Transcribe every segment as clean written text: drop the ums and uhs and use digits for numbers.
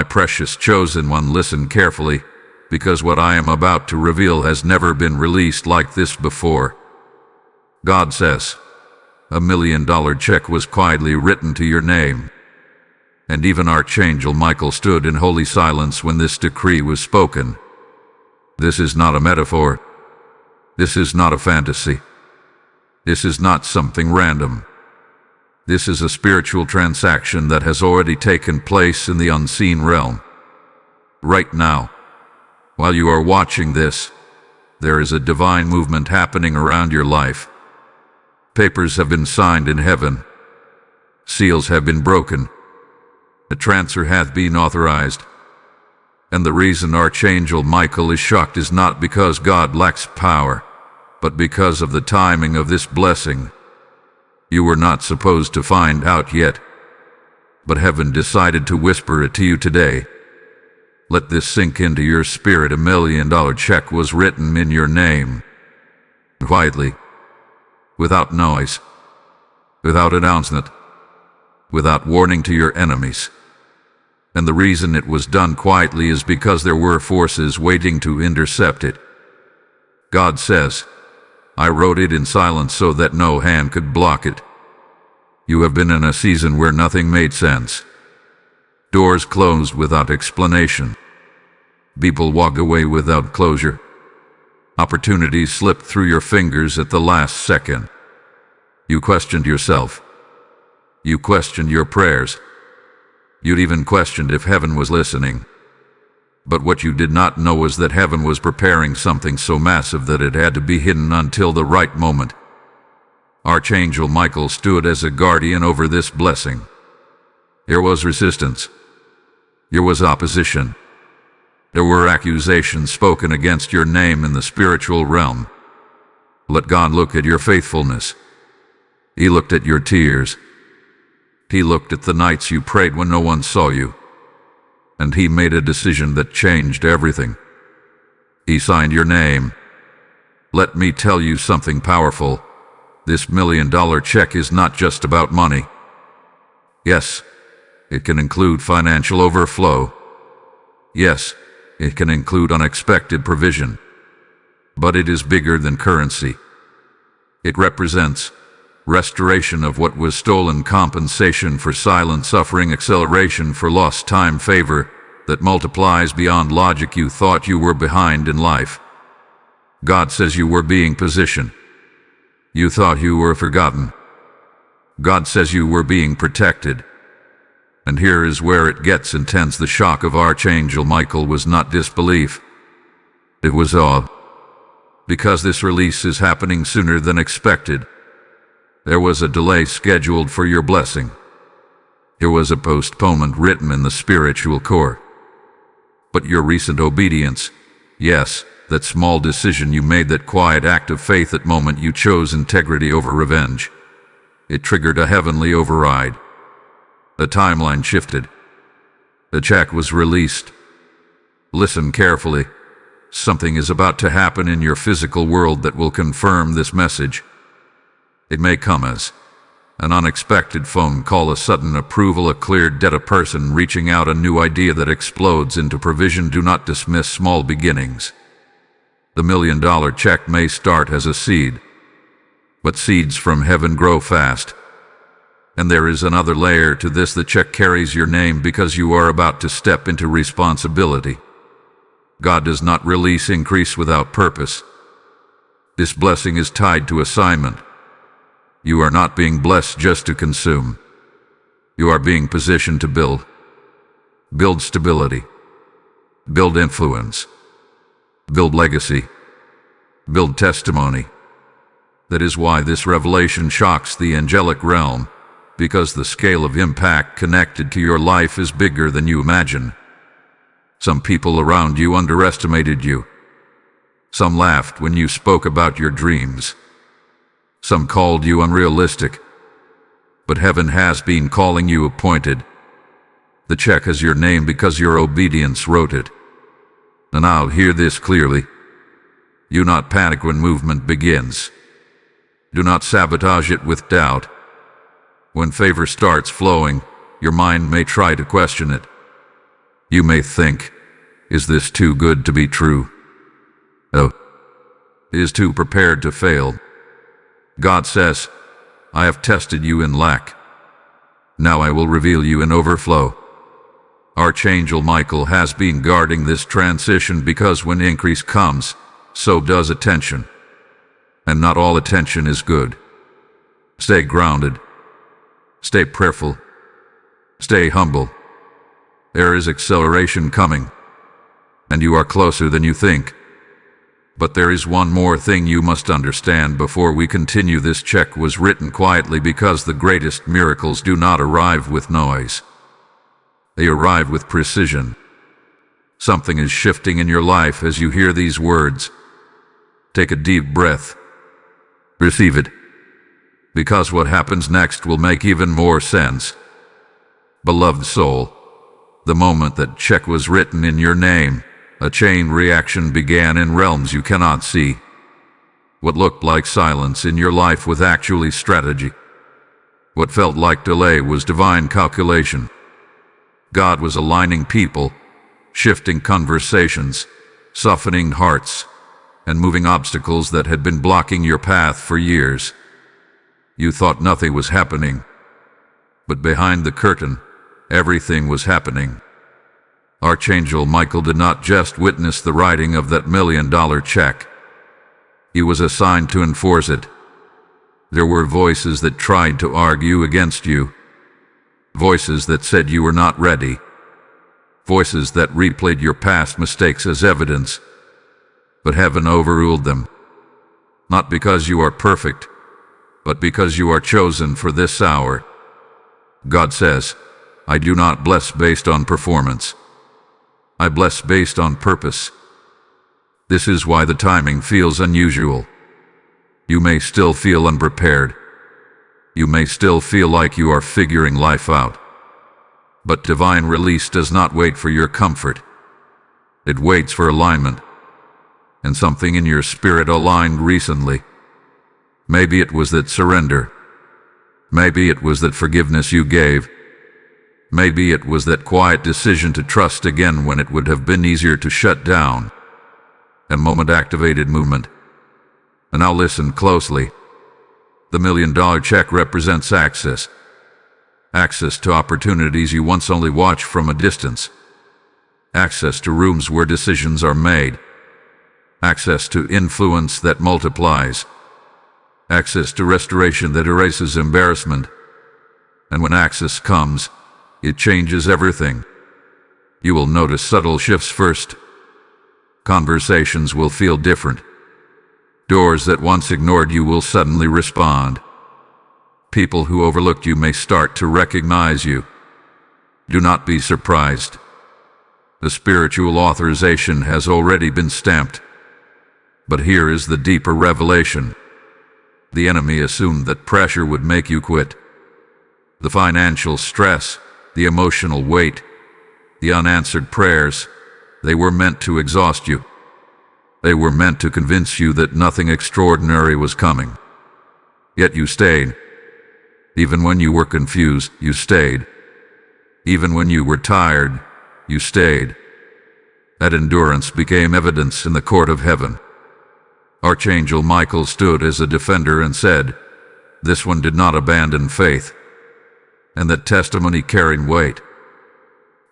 My precious chosen one, listen carefully, because what I am about to reveal has never been released like this before. God says, $1 million check was quietly written to your name. And even Archangel Michael stood in holy silence when this decree was spoken. This is not a metaphor. This is not a fantasy. This is not something random. This is a spiritual transaction that has already taken place in the unseen realm. Right now, while you are watching this, there is a divine movement happening around your life. Papers have been signed in heaven. Seals have been broken. A transfer hath been authorized. And the reason Archangel Michael is shocked is not because God lacks power, but because of the timing of this blessing. You were not supposed to find out yet, but heaven decided to whisper it to you today. Let this sink into your spirit. $1 million check was written in your name. Quietly, without noise, without announcement, without warning to your enemies. And the reason it was done quietly is because there were forces waiting to intercept it. God says, I wrote it in silence so that no hand could block it. You have been in a season where nothing made sense. Doors closed without explanation. People walked away without closure. Opportunities slipped through your fingers at the last second. You questioned yourself. You questioned your prayers. You'd even questioned if heaven was listening. But what you did not know was that heaven was preparing something so massive that it had to be hidden until the right moment. Archangel Michael stood as a guardian over this blessing. There was resistance. There was opposition. There were accusations spoken against your name in the spiritual realm. Let God look at your faithfulness. He looked at your tears. He looked at the nights you prayed when no one saw you. And he made a decision that changed everything. He signed your name. Let me tell you something powerful. This $1 million check is not just about money. Yes, it can include financial overflow. Yes, it can include unexpected provision. But it is bigger than currency. It represents restoration of what was stolen, compensation for silent suffering, acceleration for lost time, favor that multiplies beyond logic. You thought you were behind in life. God says you were being positioned. You thought you were forgotten. God says you were being protected. And here is where it gets intense. The shock of Archangel Michael was not disbelief. It was awe. Because this release is happening sooner than expected. There was a delay scheduled for your blessing. There was a postponement written in the spiritual core. But your recent obedience, yes, that small decision you made, that quiet act of faith, that moment you chose integrity over revenge, it triggered a heavenly override. The timeline shifted. The check was released. Listen carefully. Something is about to happen in your physical world that will confirm this message. It may come as an unexpected phone call, a sudden approval, a cleared debt, a person reaching out, a new idea that explodes into provision. Do not dismiss small beginnings. The $1 million check may start as a seed, but seeds from heaven grow fast. And there is another layer to this. The check carries your name because you are about to step into responsibility. God does not release increase without purpose. This blessing is tied to assignment. You are not being blessed just to consume. You are being positioned to build. Build stability. Build influence. Build legacy. Build testimony. That is why this revelation shocks the angelic realm, because the scale of impact connected to your life is bigger than you imagine. Some people around you underestimated you. Some laughed when you spoke about your dreams. Some called you unrealistic. But heaven has been calling you appointed. The check has your name because your obedience wrote it. And now hear this clearly. Do not panic when movement begins. Do not sabotage it with doubt. When favor starts flowing, your mind may try to question it. You may think, is this too good to be true? Oh, is too prepared to fail. God says, I have tested you in lack. Now I will reveal you in overflow. Archangel Michael has been guarding this transition because when increase comes, so does attention. And not all attention is good. Stay grounded. Stay prayerful. Stay humble. There is acceleration coming, and you are closer than you think. But there is one more thing you must understand before we continue. This check was written quietly because the greatest miracles do not arrive with noise. They arrive with precision. Something is shifting in your life as you hear these words. Take a deep breath. Receive it. Because what happens next will make even more sense. Beloved soul, the moment that check was written in your name, a chain reaction began in realms you cannot see. What looked like silence in your life was actually strategy. What felt like delay was divine calculation. God was aligning people, shifting conversations, softening hearts, and moving obstacles that had been blocking your path for years. You thought nothing was happening, but behind the curtain, everything was happening. Archangel Michael did not just witness the writing of that $1 million check. He was assigned to enforce it. There were voices that tried to argue against you. Voices that said you were not ready. Voices that replayed your past mistakes as evidence. But heaven overruled them. Not because you are perfect, but because you are chosen for this hour. God says, I do not bless based on performance. I bless based on purpose. This is why the timing feels unusual. You may still feel unprepared. You may still feel like you are figuring life out. But divine release does not wait for your comfort. It waits for alignment. And something in your spirit aligned recently. Maybe it was that surrender. Maybe it was that forgiveness you gave. Maybe it was that quiet decision to trust again when it would have been easier to shut down. A moment-activated movement. And now listen closely. The $1 million check represents access. Access to opportunities you once only watched from a distance. Access to rooms where decisions are made. Access to influence that multiplies. Access to restoration that erases embarrassment. And when access comes, it changes everything. You will notice subtle shifts first. Conversations will feel different. Doors that once ignored you will suddenly respond. People who overlooked you may start to recognize you. Do not be surprised. The spiritual authorization has already been stamped. But here is the deeper revelation. The enemy assumed that pressure would make you quit. The financial stress, the emotional weight, the unanswered prayers, they were meant to exhaust you. They were meant to convince you that nothing extraordinary was coming. Yet you stayed. Even when you were confused, you stayed. Even when you were tired, you stayed. That endurance became evidence in the court of heaven. Archangel Michael stood as a defender and said, this one did not abandon faith. And that testimony carried weight.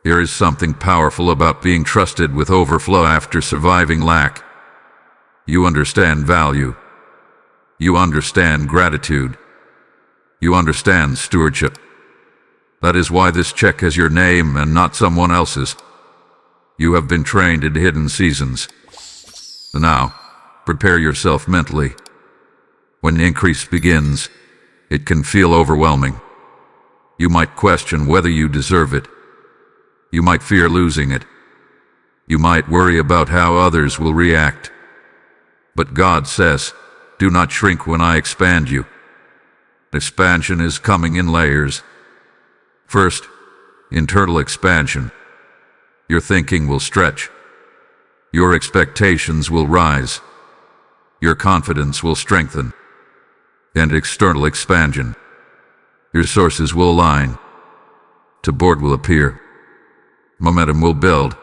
Here is something powerful about being trusted with overflow after surviving lack. You understand value. You understand gratitude. You understand stewardship. That is why this check has your name and not someone else's. You have been trained in hidden seasons. Now, prepare yourself mentally. When increase begins, it can feel overwhelming. You might question whether you deserve it. You might fear losing it. You might worry about how others will react. But God says, do not shrink when I expand you. Expansion is coming in layers. First, internal expansion. Your thinking will stretch. Your expectations will rise. Your confidence will strengthen. And external expansion. Your sources will align. To board will appear. momentum will build.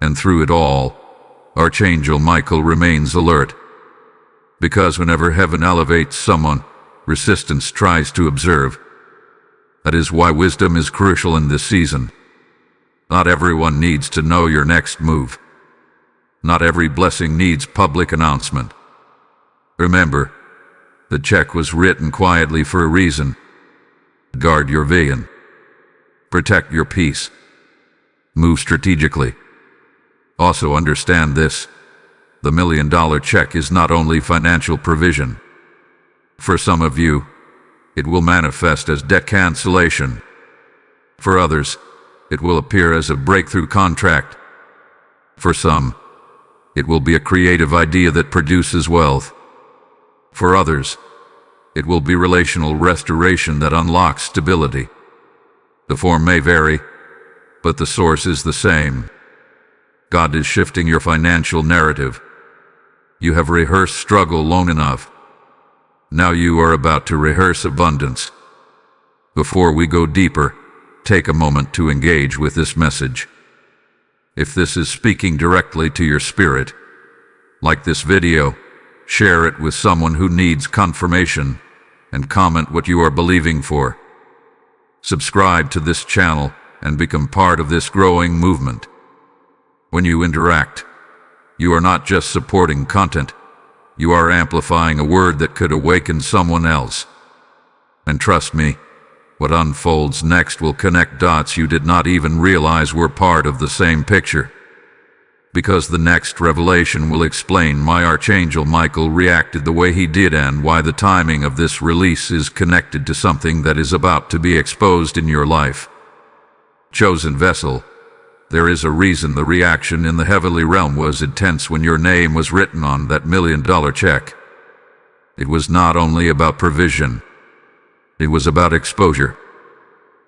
And through it all, Archangel Michael remains alert. Because whenever heaven elevates someone, resistance tries to observe. That is why wisdom is crucial in this season. Not everyone needs to know your next move. Not every blessing needs public announcement. Remember, the check was written quietly for a reason. Guard your vision. Protect your peace. Move strategically. Also understand this: the $1 million check is not only financial provision. For some of you, it will manifest as debt cancellation. For others, it will appear as a breakthrough contract. For some, it will be a creative idea that produces wealth. For others, it will be relational restoration that unlocks stability. The form may vary, but the source is the same. God is shifting your financial narrative. You have rehearsed struggle long enough. Now you are about to rehearse abundance. Before we go deeper, take a moment to engage with this message. If this is speaking directly to your spirit, like this video, share it with someone who needs confirmation, and comment what you are believing for. Subscribe to this channel and become part of this growing movement. When you interact, you are not just supporting content, you are amplifying a word that could awaken someone else. And trust me, what unfolds next will connect dots you did not even realize were part of the same picture. Because the next revelation will explain why Archangel Michael reacted the way he did and why the timing of this release is connected to something that is about to be exposed in your life. Chosen vessel, there is a reason the reaction in the heavenly realm was intense when your name was written on that $1 million check. It was not only about provision. It was about exposure.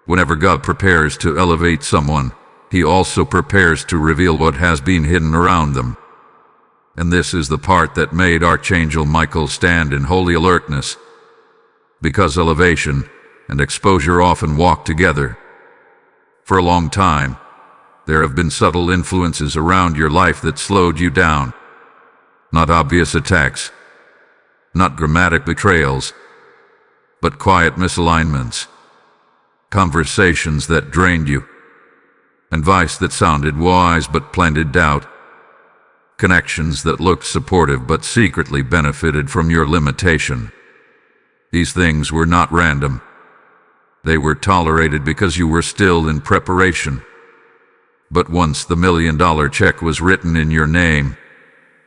Whenever God prepares to elevate someone, He also prepares to reveal what has been hidden around them. And this is the part that made Archangel Michael stand in holy alertness. Because elevation and exposure often walk together. For a long time, there have been subtle influences around your life that slowed you down. Not obvious attacks, not dramatic betrayals, but quiet misalignments. Conversations that drained you. Advice that sounded wise but planted doubt. Connections that looked supportive but secretly benefited from your limitation. These things were not random. They were tolerated because you were still in preparation. But once the $1 million check was written in your name,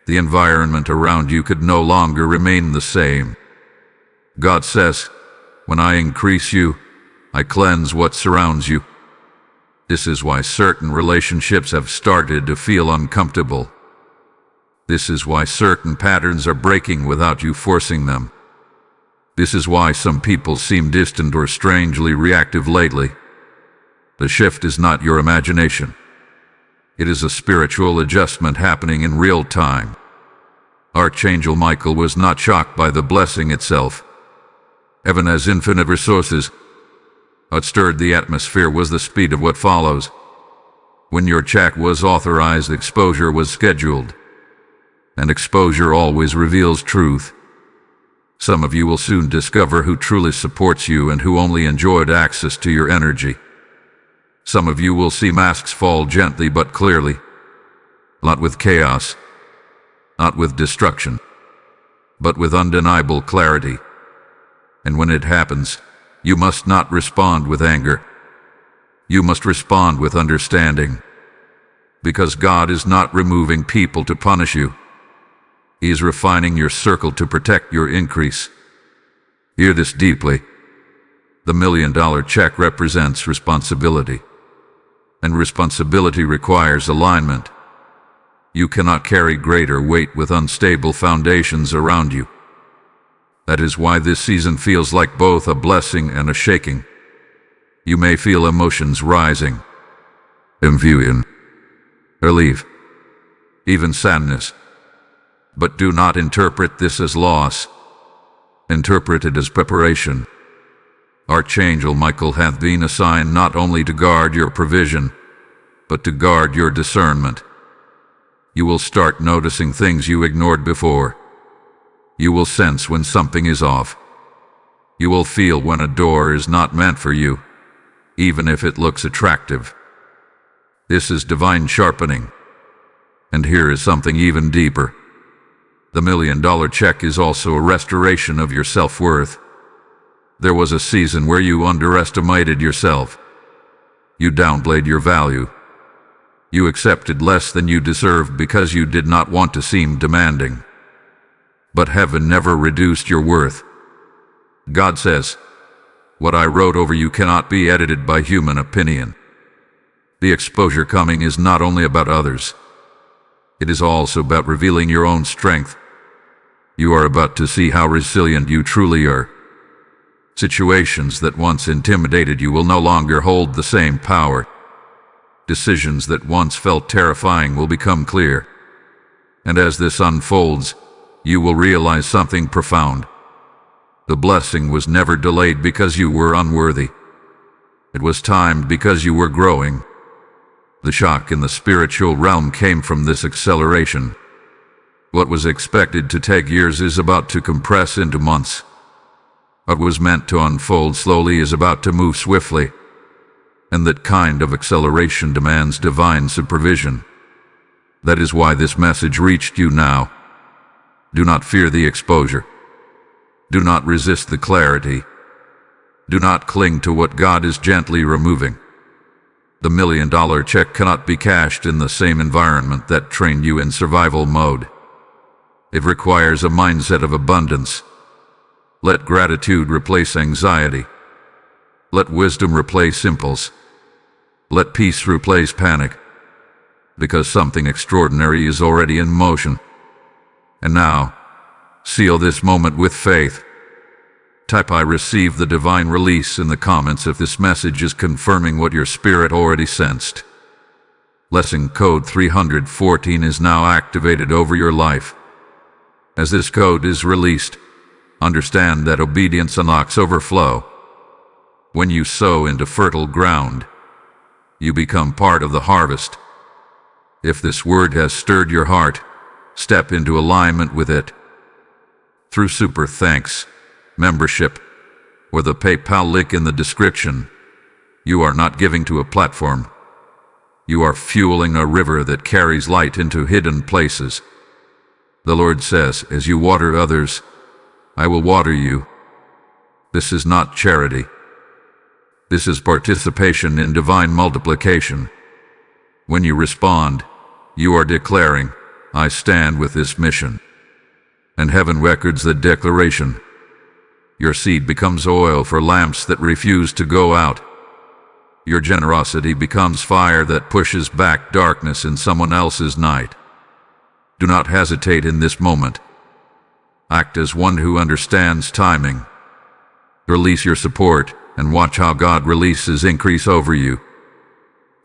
the environment around you could no longer remain the same. God says, "When I increase you, I cleanse what surrounds you." This is why certain relationships have started to feel uncomfortable. This is why certain patterns are breaking without you forcing them. This is why some people seem distant or strangely reactive lately. The shift is not your imagination. It is a spiritual adjustment happening in real time. Archangel Michael was not shocked by the blessing itself. Heaven has infinite resources. What stirred the atmosphere was the speed of what follows. When your check was authorized, exposure was scheduled. And exposure always reveals truth. Some of you will soon discover who truly supports you and who only enjoyed access to your energy. Some of you will see masks fall gently but clearly. Not with chaos, not with destruction, but with undeniable clarity. And when it happens, you must not respond with anger. You must respond with understanding. Because God is not removing people to punish you. He is refining your circle to protect your increase. Hear this deeply. The $1 million check represents responsibility. And responsibility requires alignment. You cannot carry greater weight with unstable foundations around you. That is why this season feels like both a blessing and a shaking. You may feel emotions rising, confusion, relief, even sadness. But do not interpret this as loss. Interpret it as preparation. Archangel Michael hath been assigned not only to guard your provision, but to guard your discernment. You will start noticing things you ignored before. You will sense when something is off. You will feel when a door is not meant for you, even if it looks attractive. This is divine sharpening. And here is something even deeper. The $1 million check is also a restoration of your self-worth. There was a season where you underestimated yourself. You downplayed your value. You accepted less than you deserved because you did not want to seem demanding. But heaven never reduced your worth. God says, "What I wrote over you cannot be edited by human opinion." The exposure coming is not only about others. It is also about revealing your own strength. You are about to see how resilient you truly are. Situations that once intimidated you will no longer hold the same power. Decisions that once felt terrifying will become clear. And as this unfolds, you will realize something profound. The blessing was never delayed because you were unworthy. It was timed because you were growing. The shock in the spiritual realm came from this acceleration. What was expected to take years is about to compress into months. What was meant to unfold slowly is about to move swiftly. And that kind of acceleration demands divine supervision. That is why this message reached you now. Do not fear the exposure. Do not resist the clarity. Do not cling to what God is gently removing. The $1 million check cannot be cashed in the same environment that trained you in survival mode. It requires a mindset of abundance. Let gratitude replace anxiety. Let wisdom replace impulse. Let peace replace panic. Because something extraordinary is already in motion. And now, seal this moment with faith. Type "I receive the divine release" in the comments if this message is confirming what your spirit already sensed. Lesson code 314 is now activated over your life. As this code is released, understand that obedience unlocks overflow. When you sow into fertile ground, you become part of the harvest. If this word has stirred your heart, step into alignment with it. Through super thanks, membership, or the PayPal link in the description, you are not giving to a platform. You are fueling a river that carries light into hidden places. The Lord says, "As you water others, I will water you." This is not charity. This is participation in divine multiplication. When you respond, you are declaring, "I stand with this mission." And heaven records the declaration. Your seed becomes oil for lamps that refuse to go out. Your generosity becomes fire that pushes back darkness in someone else's night. Do not hesitate in this moment. Act as one who understands timing. Release your support and watch how God releases increase over you.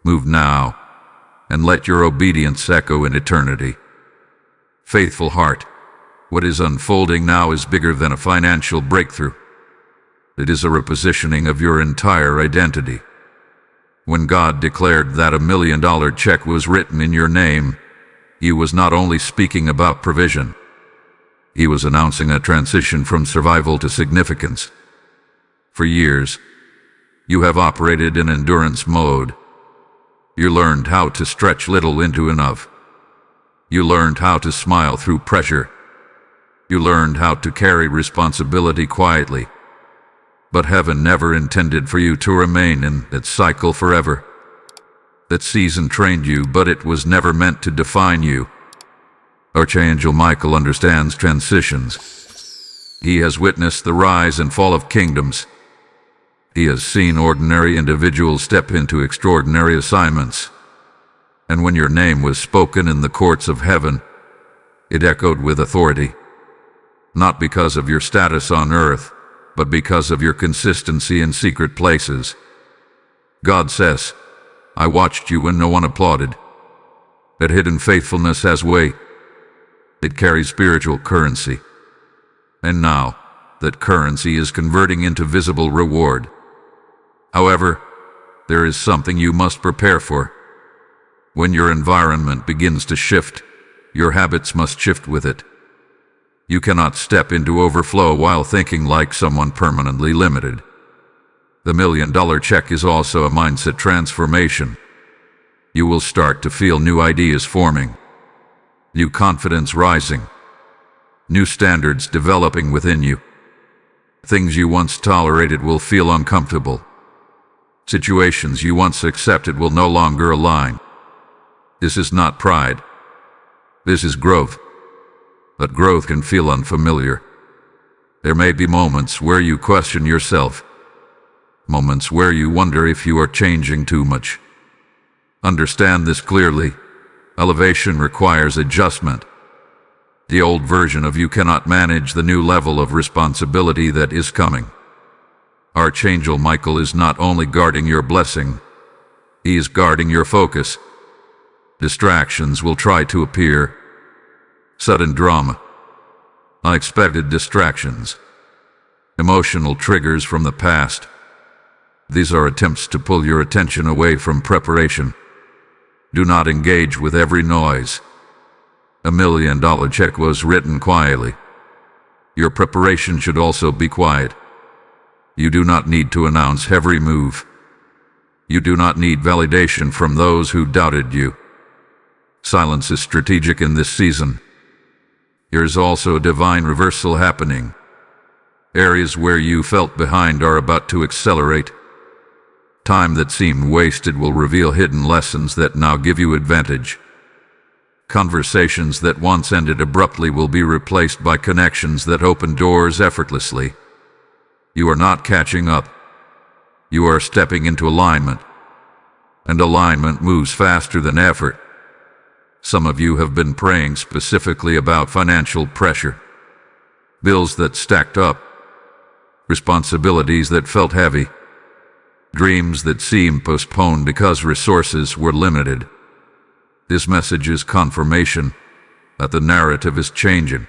Move now and let your obedience echo in eternity. Faithful heart, what is unfolding now is bigger than a financial breakthrough. It is a repositioning of your entire identity. When God declared that $1 million check was written in your name, He was not only speaking about provision. He was announcing a transition from survival to significance. For years, you have operated in endurance mode. You learned how to stretch little into enough. You learned how to smile through pressure. You learned how to carry responsibility quietly. But heaven never intended for you to remain in that cycle forever. That season trained you, but it was never meant to define you. Archangel Michael understands transitions. He has witnessed the rise and fall of kingdoms. He has seen ordinary individuals step into extraordinary assignments. And when your name was spoken in the courts of heaven, it echoed with authority. Not because of your status on earth, but because of your consistency in secret places. God says, "I watched you when no one applauded." That hidden faithfulness has weight. It carries spiritual currency. And now, that currency is converting into visible reward. However, there is something you must prepare for. When your environment begins to shift, your habits must shift with it. You cannot step into overflow while thinking like someone permanently limited. The $1 million check is also a mindset transformation. You will start to feel new ideas forming, new confidence rising, new standards developing within you. Things you once tolerated will feel uncomfortable. Situations you once accepted will no longer align. This is not pride. This is growth. But growth can feel unfamiliar. There may be moments where you question yourself, moments where you wonder if you are changing too much. Understand this clearly. Elevation requires adjustment. The old version of you cannot manage the new level of responsibility that is coming. Archangel Michael is not only guarding your blessing, he is guarding your focus. Distractions will try to appear. Sudden drama, unexpected distractions, emotional triggers from the past. These are attempts to pull your attention away from preparation. Do not engage with every noise. A $1 million check was written quietly. Your preparation should also be quiet. You do not need to announce every move. You do not need validation from those who doubted you. Silence is strategic in this season. There is also a divine reversal happening. Areas where you felt behind are about to accelerate. Time that seemed wasted will reveal hidden lessons that now give you advantage. Conversations that once ended abruptly will be replaced by connections that open doors effortlessly. You are not catching up. You are stepping into alignment. And alignment moves faster than effort. Some of you have been praying specifically about financial pressure. Bills that stacked up. Responsibilities that felt heavy. Dreams that seemed postponed because resources were limited. This message is confirmation that the narrative is changing.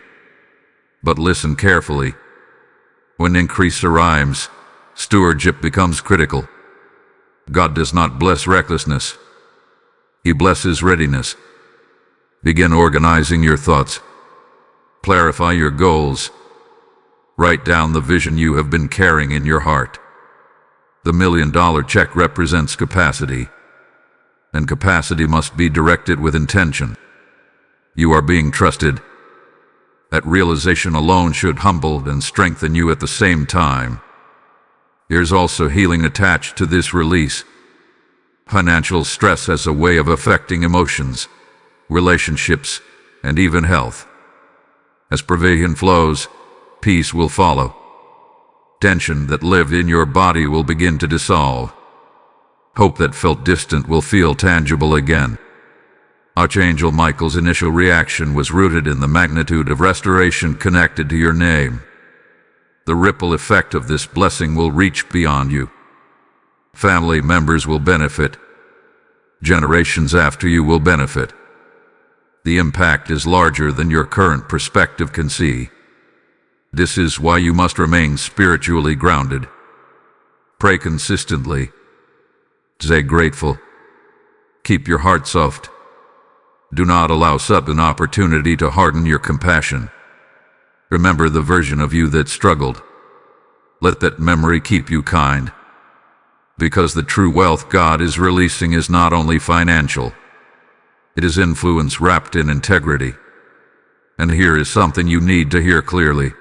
But listen carefully. When increase arrives, stewardship becomes critical. God does not bless recklessness. He blesses readiness. Begin organizing your thoughts. Clarify your goals. Write down the vision you have been carrying in your heart. The $1 million check represents capacity, and capacity must be directed with intention. You are being trusted. That realization alone should humble and strengthen you at the same time. There's also healing attached to this release. Financial stress has a way of affecting emotions, relationships, and even health. As provision flows, peace will follow. Tension that lived in your body will begin to dissolve. Hope that felt distant will feel tangible again. Archangel Michael's initial reaction was rooted in the magnitude of restoration connected to your name. The ripple effect of this blessing will reach beyond you. Family members will benefit. Generations after you will benefit. The impact is larger than your current perspective can see. This is why you must remain spiritually grounded. Pray consistently. Stay grateful. Keep your heart soft. Do not allow sudden opportunity to harden your compassion. Remember the version of you that struggled. Let that memory keep you kind. Because the true wealth God is releasing is not only financial. It is influence wrapped in integrity. And here is something you need to hear clearly.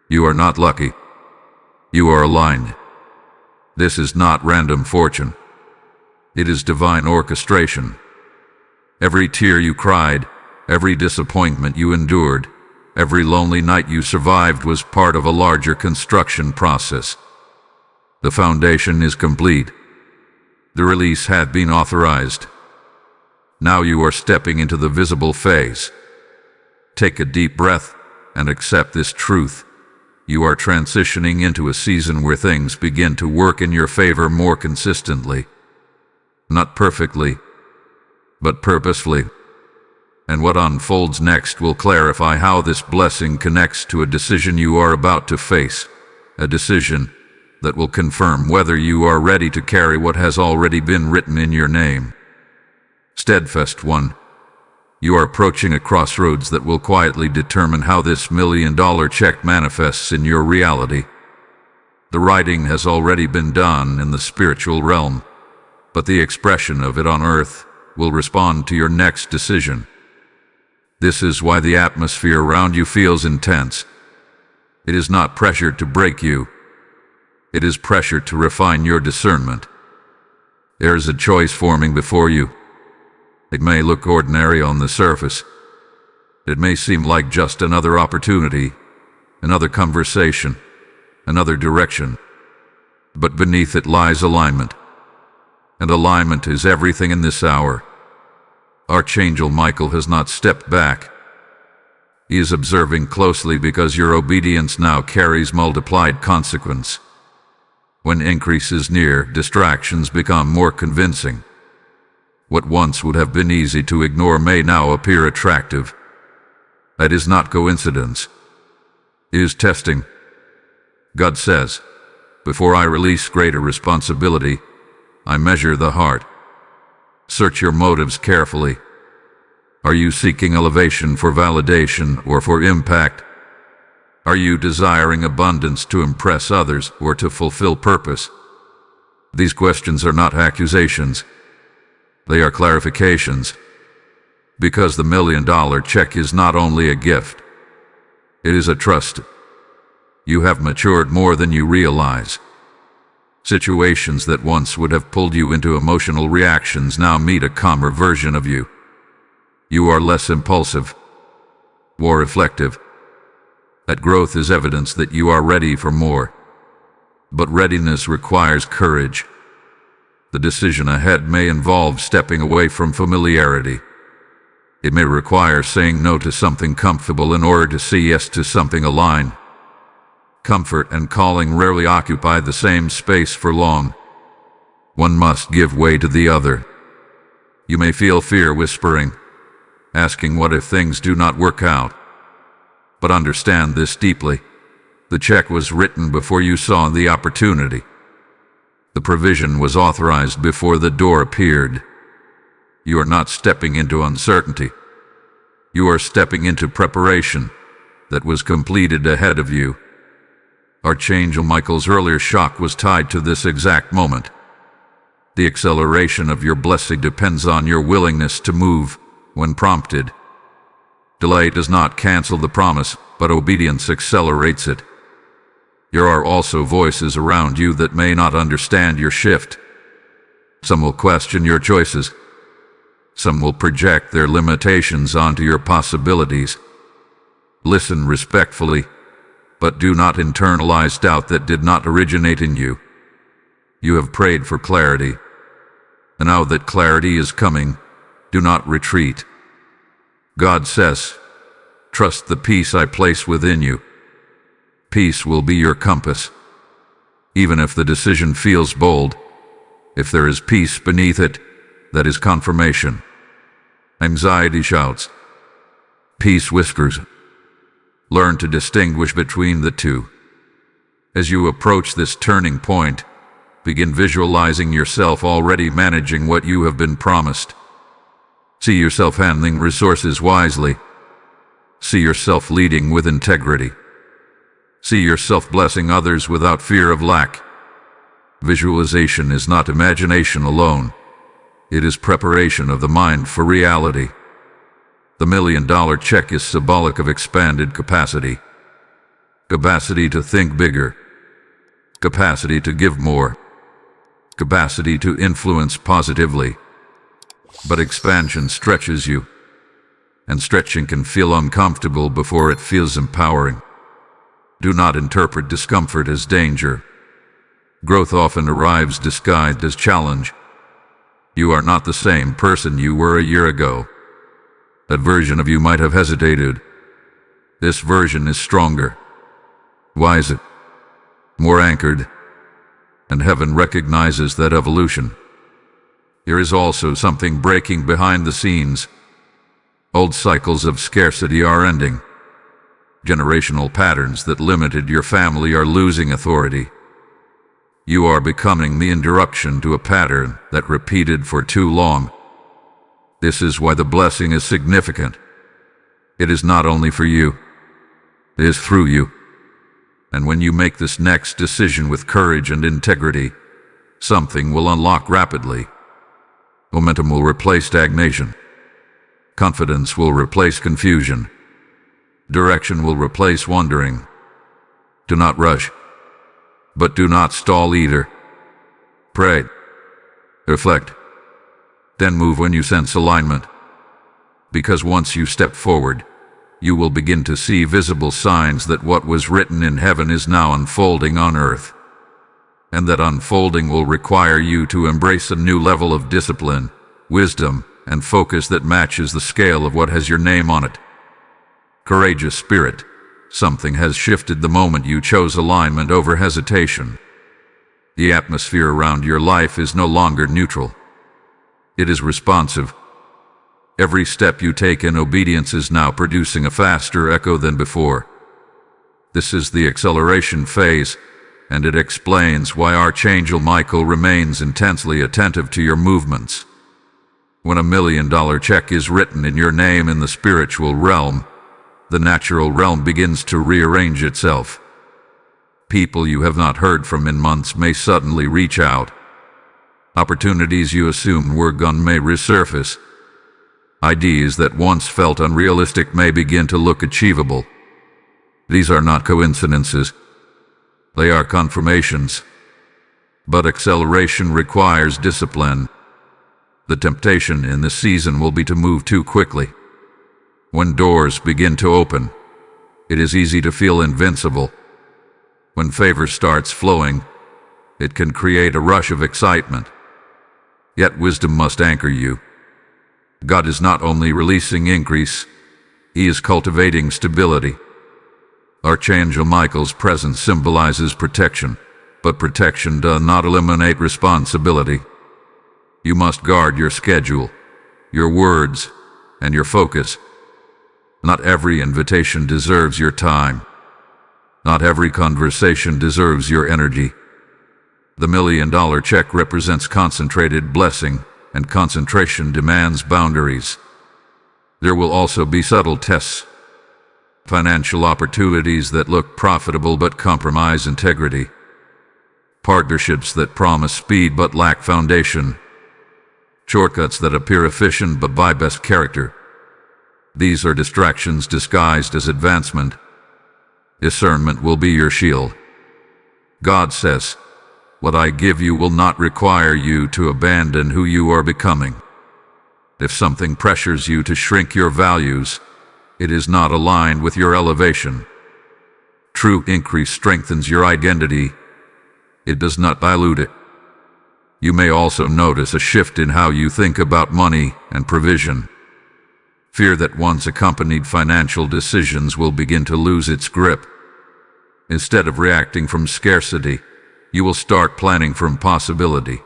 You are not lucky. You are aligned. This is not random fortune. It is divine orchestration. Every tear you cried, every disappointment you endured, every lonely night you survived was part of a larger construction process. The foundation is complete. The release had been authorized. Now you are stepping into the visible phase. Take a deep breath and accept this truth. You are transitioning into a season where things begin to work in your favor more consistently. Not perfectly, but purposefully. And what unfolds next will clarify how this blessing connects to a decision you are about to face. A decision that will confirm whether you are ready to carry what has already been written in your name. Steadfast one, you are approaching a crossroads that will quietly determine how this $1 million check manifests in your reality. The writing has already been done in the spiritual realm, but the expression of it on earth will respond to your next decision. This is why the atmosphere around you feels intense. It is not pressure to break you. It is pressure to refine your discernment. There is a choice forming before you. It may look ordinary on the surface. It may seem like just another opportunity, another conversation, another direction. But beneath it lies alignment. And alignment is everything in this hour. Archangel Michael has not stepped back. He is observing closely because your obedience now carries multiplied consequence. When increase is near, distractions become more convincing. What once would have been easy to ignore may now appear attractive. That is not coincidence. It is testing. God says, before I release greater responsibility, I measure the heart. Search your motives carefully. Are you seeking elevation for validation or for impact? Are you desiring abundance to impress others or to fulfill purpose? These questions are not accusations. They are clarifications. Because the $1 million check is not only a gift, it is a trust. You have matured more than you realize. Situations that once would have pulled you into emotional reactions now meet a calmer version of you. You are less impulsive, more reflective. That growth is evidence that you are ready for more. But readiness requires courage. The decision ahead may involve stepping away from familiarity. It may require saying no to something comfortable in order to say yes to something aligned. Comfort and calling rarely occupy the same space for long. One must give way to the other. You may feel fear whispering, asking what if things do not work out. But understand this deeply. The check was written before you saw the opportunity. The provision was authorized before the door appeared. You are not stepping into uncertainty. You are stepping into preparation that was completed ahead of you. Archangel Michael's earlier shocke was tied to this exact moment. The acceleration of your blessing depends on your willingness to move when prompted. Delay does not cancel the promise, but obedience accelerates it. There are also voices around you that may not understand your shift. Some will question your choices. Some will project their limitations onto your possibilities. Listen respectfully, but do not internalize doubt that did not originate in you. You have prayed for clarity, and now that clarity is coming, do not retreat. God says, trust the peace I place within you. Peace will be your compass. Even if the decision feels bold, if there is peace beneath it, that is confirmation. Anxiety shouts. Peace whispers. Learn to distinguish between the two. As you approach this turning point, begin visualizing yourself already managing what you have been promised. See yourself handling resources wisely. See yourself leading with integrity. See yourself blessing others without fear of lack. Visualization is not imagination alone. It is preparation of the mind for reality. The $1 million check is symbolic of expanded capacity. Capacity to think bigger. Capacity to give more. Capacity to influence positively. But expansion stretches you. And stretching can feel uncomfortable before it feels empowering. Do not interpret discomfort as danger. Growth often arrives disguised as challenge. You are not the same person you were a year ago. That version of you might have hesitated. This version is stronger, wiser, more anchored, and heaven recognizes that evolution. There is also something breaking behind the scenes. Old cycles of scarcity are ending. Generational patterns that limited your family are losing authority. You are becoming the interruption to a pattern that repeated for too long. This is why the blessing is significant. It is not only for you, it is through you. And when you make this next decision with courage and integrity, something will unlock rapidly. Momentum will replace stagnation. Confidence will replace confusion. Direction will replace wandering. Do not rush, but do not stall either. Pray. Reflect. Then move when you sense alignment. Because once you step forward, you will begin to see visible signs that what was written in heaven is now unfolding on earth. And that unfolding will require you to embrace a new level of discipline, wisdom, and focus that matches the scale of what has your name on it. Courageous spirit, something has shifted the moment you chose alignment over hesitation. The atmosphere around your life is no longer neutral. It is responsive. Every step you take in obedience is now producing a faster echo than before. This is the acceleration phase, and it explains why Archangel Michael remains intensely attentive to your movements. When $1 million check is written in your name in the spiritual realm, the natural realm begins to rearrange itself. People you have not heard from in months may suddenly reach out. Opportunities you assumed were gone may resurface. Ideas that once felt unrealistic may begin to look achievable. These are not coincidences. They are confirmations. But acceleration requires discipline. The temptation in this season will be to move too quickly. When doors begin to open, it is easy to feel invincible. When favor starts flowing, it can create a rush of excitement. Yet wisdom must anchor you. God is not only releasing increase, He is cultivating stability. Archangel Michael's presence symbolizes protection, but protection does not eliminate responsibility. You must guard your schedule, your words, and your focus. Not every invitation deserves your time. Not every conversation deserves your energy. The $1 million check represents concentrated blessing, and concentration demands boundaries. There will also be subtle tests. Financial opportunities that look profitable but compromise integrity. Partnerships that promise speed but lack foundation. Shortcuts that appear efficient but bypass character. These are distractions disguised as advancement. Discernment will be your shield. God says, "What I give you will not require you to abandon who you are becoming." If something pressures you to shrink your values, it is not aligned with your elevation. True increase strengthens your identity. It does not dilute it. You may also notice a shift in how you think about money and provision. Fear that once accompanied financial decisions will begin to lose its grip. Instead of reacting from scarcity, you will start planning from possibility.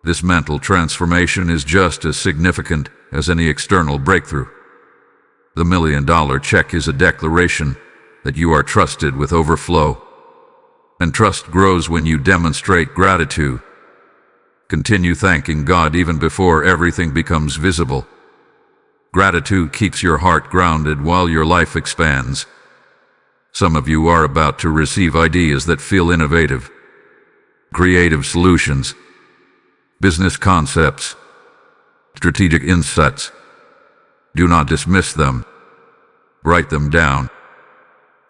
This mental transformation is just as significant as any external breakthrough. The $1 million check is a declaration that you are trusted with overflow. And trust grows when you demonstrate gratitude. Continue thanking God even before everything becomes visible. Gratitude keeps your heart grounded while your life expands. Some of you are about to receive ideas that feel innovative. Creative solutions, business concepts, strategic insights. Do not dismiss them. Write them down.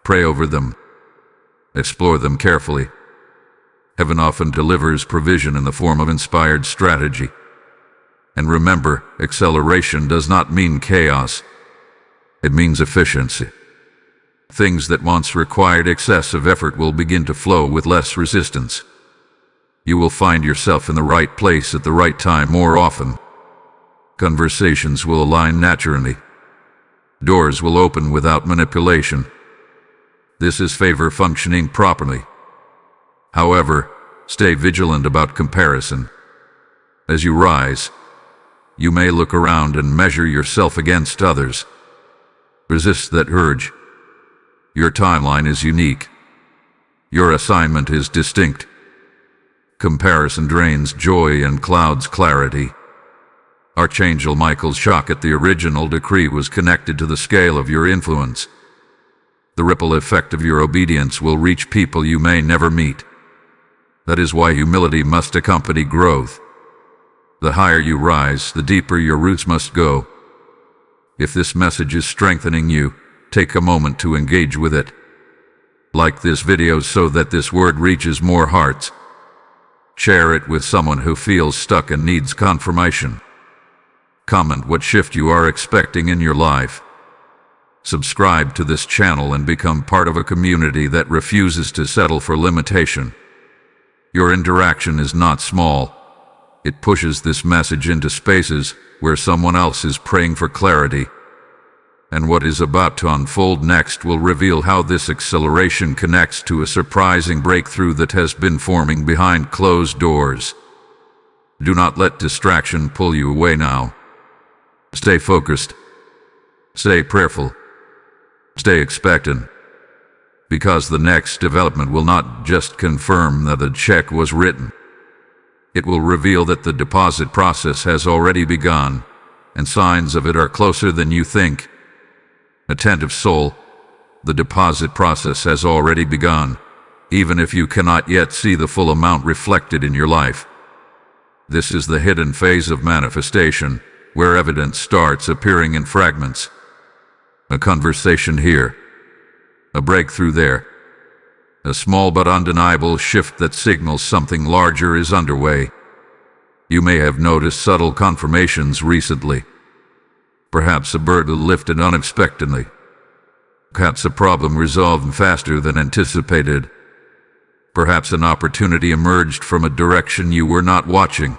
Pray over them. Explore them carefully. Heaven often delivers provision in the form of inspired strategy. And remember, acceleration does not mean chaos. It means efficiency. Things that once required excessive effort will begin to flow with less resistance. You will find yourself in the right place at the right time more often. Conversations will align naturally. Doors will open without manipulation. This is favor functioning properly. However, stay vigilant about comparison. As you rise, you may look around and measure yourself against others. Resist that urge. Your timeline is unique. Your assignment is distinct. Comparison drains joy and clouds clarity. Archangel Michael's shocke at the original decree was connected to the scale of your influence. The ripple effect of your obedience will reach people you may never meet. That is why humility must accompany growth. The higher you rise, the deeper your roots must go. If this message is strengthening you, take a moment to engage with it. Like this video so that this word reaches more hearts. Share it with someone who feels stuck and needs confirmation. Comment what shift you are expecting in your life. Subscribe to this channel and become part of a community that refuses to settle for limitation. Your interaction is not small. It pushes this message into spaces where someone else is praying for clarity. And what is about to unfold next will reveal how this acceleration connects to a surprising breakthrough that has been forming behind closed doors. Do not let distraction pull you away now. Stay focused. Stay prayerful. Stay expectant. Because the next development will not just confirm that the check was written. It will reveal that the deposit process has already begun, and signs of it are closer than you think. Attentive soul, the deposit process has already begun, even if you cannot yet see the full amount reflected in your life. This is the hidden phase of manifestation, where evidence starts appearing in fragments. A conversation here, a breakthrough there, a small but undeniable shift that signals something larger is underway. You may have noticed subtle confirmations recently. Perhaps a burden lifted unexpectedly. Perhaps a problem resolved faster than anticipated. Perhaps an opportunity emerged from a direction you were not watching.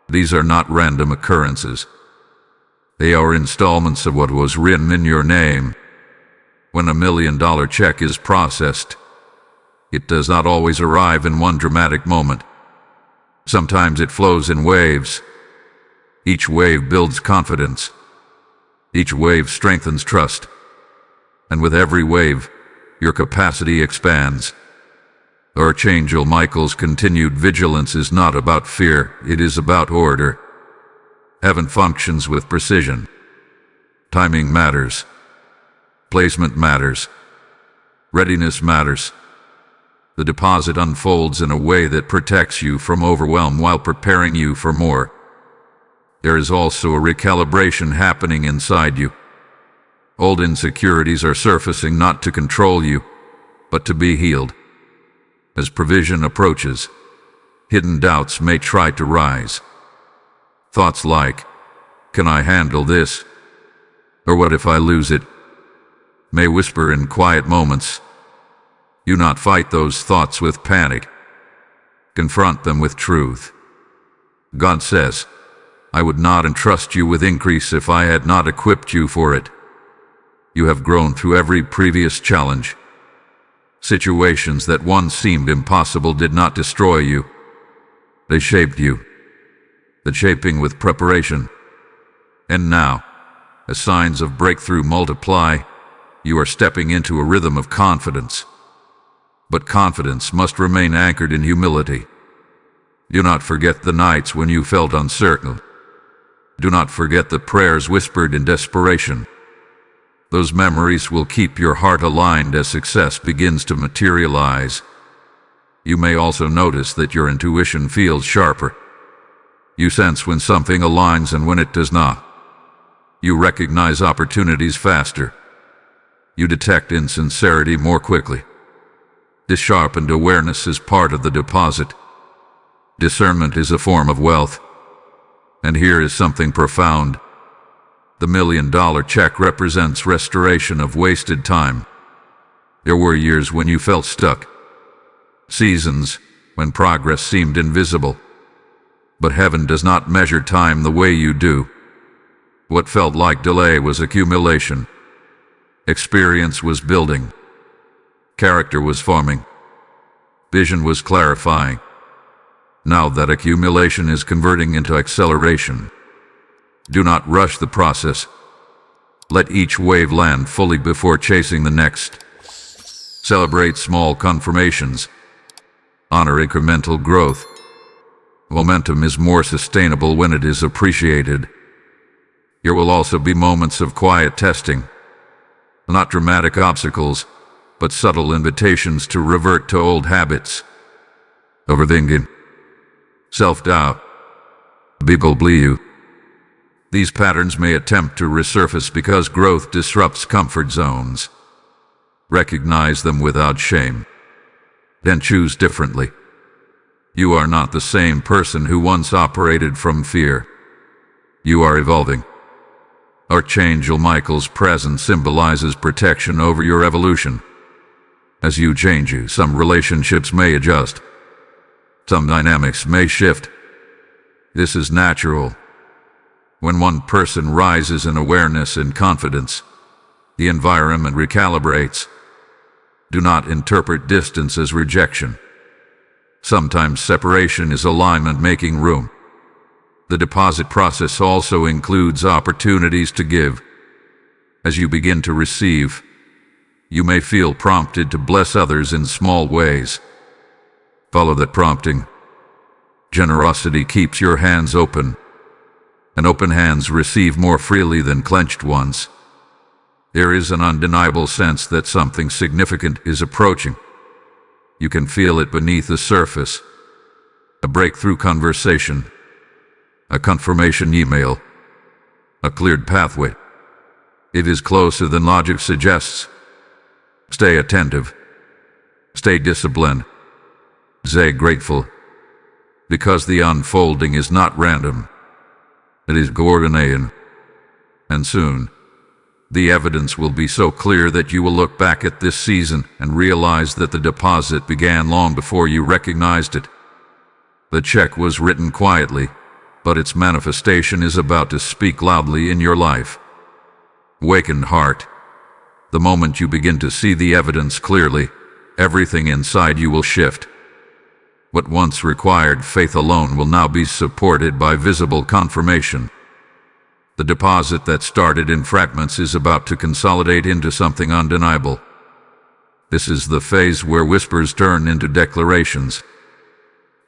These are not random occurrences. They are installments of what was written in your name. When $1 million check is processed, it does not always arrive in one dramatic moment. Sometimes it flows in waves. Each wave builds confidence. Each wave strengthens trust. And with every wave, your capacity expands. Archangel Michael's continued vigilance is not about fear, it is about order. Heaven functions with precision. Timing matters. Placement matters. Readiness matters. The deposit unfolds in a way that protects you from overwhelm while preparing you for more. There is also a recalibration happening inside you. Old insecurities are surfacing not to control you, but to be healed. As provision approaches, hidden doubts may try to rise. Thoughts like, can I handle this? Or what if I lose it? May whisper in quiet moments. Do not fight those thoughts with panic. Confront them with truth. God says, I would not entrust you with increase if I had not equipped you for it. You have grown through every previous challenge. Situations that once seemed impossible did not destroy you. They shaped you. The shaping with preparation. And now, as signs of breakthrough multiply, you are stepping into a rhythm of confidence. But confidence must remain anchored in humility. Do not forget the nights when you felt uncertain. Do not forget the prayers whispered in desperation. Those memories will keep your heart aligned as success begins to materialize. You may also notice that your intuition feels sharper. You sense when something aligns and when it does not. You recognize opportunities faster. You detect insincerity more quickly. This sharpened awareness is part of the deposit. Discernment is a form of wealth. And here is something profound. The $1 million check represents restoration of wasted time. There were years when you felt stuck. Seasons when progress seemed invisible. But heaven does not measure time the way you do. What felt like delay was accumulation. Experience was building. Character was forming. Vision was clarifying. Now that accumulation is converting into acceleration. Do not rush the process. Let each wave land fully before chasing the next. Celebrate small confirmations. Honor incremental growth. Momentum is more sustainable when it is appreciated. There will also be moments of quiet testing. Not dramatic obstacles, but subtle invitations to revert to old habits. Overthinking, self-doubt, people bleed you. These patterns may attempt to resurface because growth disrupts comfort zones. Recognize them without shame. Then choose differently. You are not the same person who once operated from fear. You are evolving. Archangel Michael's presence symbolizes protection over your evolution. As you change, some relationships may adjust. Some dynamics may shift. This is natural. When one person rises in awareness and confidence, the environment recalibrates. Do not interpret distance as rejection. Sometimes separation is alignment making room. The deposit process also includes opportunities to give. As you begin to receive, you may feel prompted to bless others in small ways. Follow that prompting. Generosity keeps your hands open, and open hands receive more freely than clenched ones. There is an undeniable sense that something significant is approaching. You can feel it beneath the surface. A breakthrough conversation, a confirmation email, a cleared pathway. It is closer than logic suggests. Stay attentive. Stay disciplined. Stay grateful. Because the unfolding is not random. It is coordinated. And soon, the evidence will be so clear that you will look back at this season and realize that the deposit began long before you recognized it. The check was written quietly, but its manifestation is about to speak loudly in your life. Awakened heart. The moment you begin to see the evidence clearly, everything inside you will shift. What once required faith alone will now be supported by visible confirmation. The deposit that started in fragments is about to consolidate into something undeniable. This is the phase where whispers turn into declarations.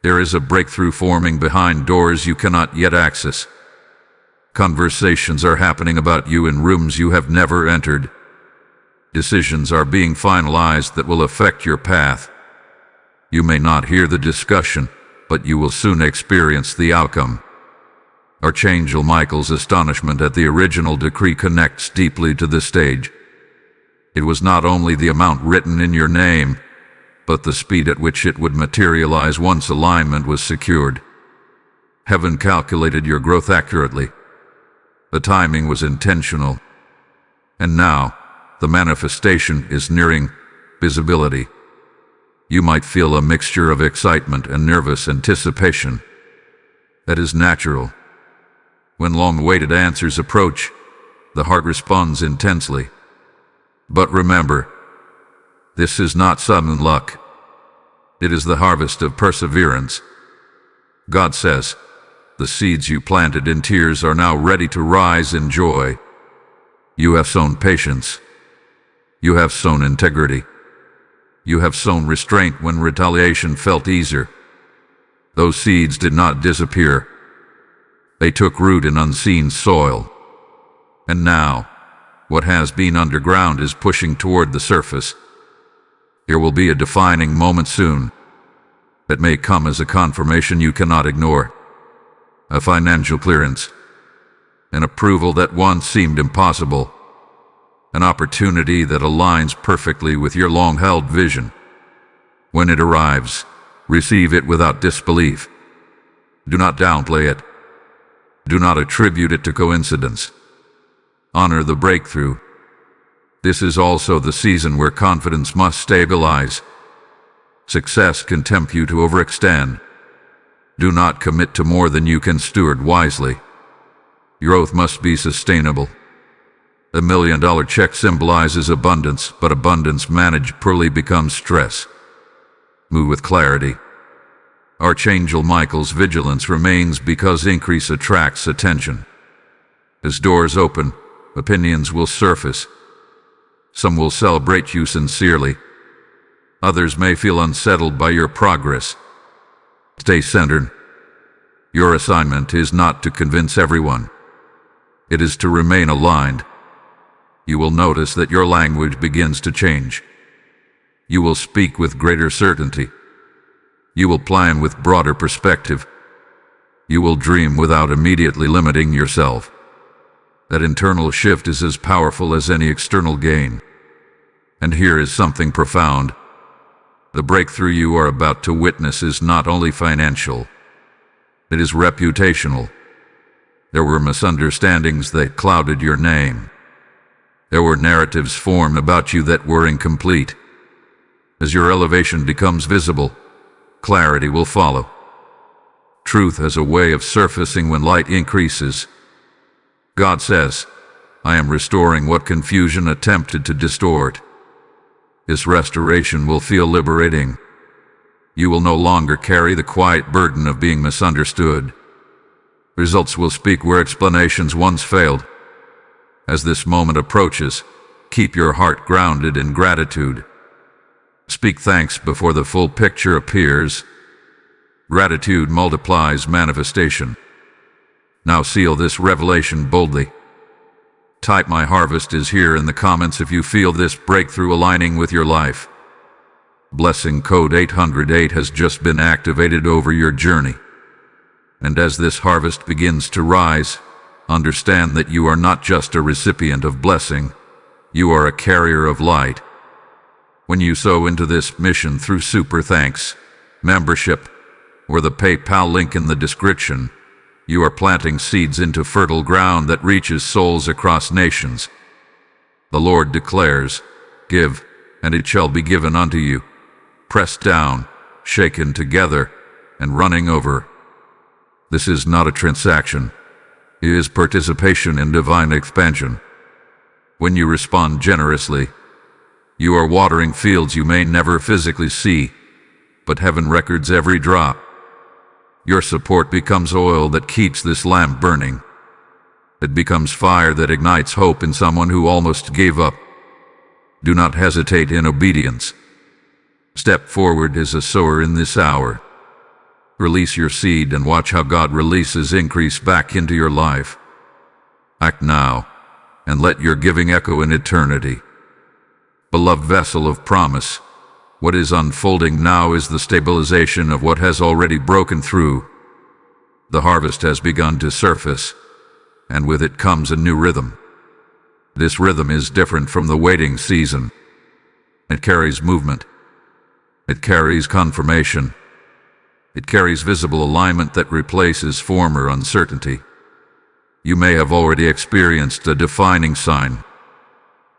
There is a breakthrough forming behind doors you cannot yet access. Conversations are happening about you in rooms you have never entered. Decisions are being finalized that will affect your path. You may not hear the discussion, but you will soon experience the outcome. Archangel Michael's astonishment at the original decree connects deeply to this stage. It was not only the amount written in your name, but the speed at which it would materialize once alignment was secured. Heaven calculated your growth accurately. The timing was intentional. And now, the manifestation is nearing visibility. You might feel a mixture of excitement and nervous anticipation. That is natural. When long-awaited answers approach, the heart responds intensely. But remember, this is not sudden luck. It is the harvest of perseverance. God says, the seeds you planted in tears are now ready to rise in joy. You have sown patience. You have sown integrity. You have sown restraint when retaliation felt easier. Those seeds did not disappear. They took root in unseen soil. And now, what has been underground is pushing toward the surface. There will be a defining moment soon that may come as a confirmation you cannot ignore. A financial clearance. An approval that once seemed impossible. An opportunity that aligns perfectly with your long-held vision. When it arrives, receive it without disbelief. Do not downplay it. Do not attribute it to coincidence. Honor the breakthrough. This is also the season where confidence must stabilize. Success can tempt you to overextend. Do not commit to more than you can steward wisely. Growth must be sustainable. The $1 million check symbolizes abundance, but abundance managed poorly becomes stress. Move with clarity. Archangel Michael's vigilance remains because increase attracts attention. As doors open, opinions will surface. Some will celebrate you sincerely. Others may feel unsettled by your progress. Stay centered. Your assignment is not to convince everyone. It is to remain aligned. You will notice that your language begins to change. You will speak with greater certainty. You will plan with broader perspective. You will dream without immediately limiting yourself. That internal shift is as powerful as any external gain. And here is something profound. The breakthrough you are about to witness is not only financial, it is reputational. There were misunderstandings that clouded your name. There were narratives formed about you that were incomplete. As your elevation becomes visible, clarity will follow. Truth has a way of surfacing when light increases. God says, I am restoring what confusion attempted to distort. This restoration will feel liberating. You will no longer carry the quiet burden of being misunderstood. Results will speak where explanations once failed. As this moment approaches, keep your heart grounded in gratitude. Speak thanks before the full picture appears. Gratitude multiplies manifestation. Now seal this revelation boldly. Type "My harvest is here" in the comments if you feel this breakthrough aligning with your life. Blessing code 808 has just been activated over your journey. And as this harvest begins to rise, understand that you are not just a recipient of blessing, you are a carrier of light. When you sow into this mission through Super Thanks, membership, or the PayPal link in the description, you are planting seeds into fertile ground that reaches souls across nations. The Lord declares, "Give, and it shall be given unto you, pressed down, shaken together, and running over." This is not a transaction. It is participation in divine expansion. When you respond generously, you are watering fields you may never physically see, but heaven records every drop. Your support becomes oil that keeps this lamp burning. It becomes fire that ignites hope in someone who almost gave up. Do not hesitate in obedience. Step forward as a sower in this hour. Release your seed and watch how God releases increase back into your life. Act now, and let your giving echo in eternity. Beloved vessel of promise, what is unfolding now is the stabilization of what has already broken through. The harvest has begun to surface, and with it comes a new rhythm. This rhythm is different from the waiting season. It carries movement. It carries confirmation. It carries visible alignment that replaces former uncertainty. You may have already experienced a defining sign,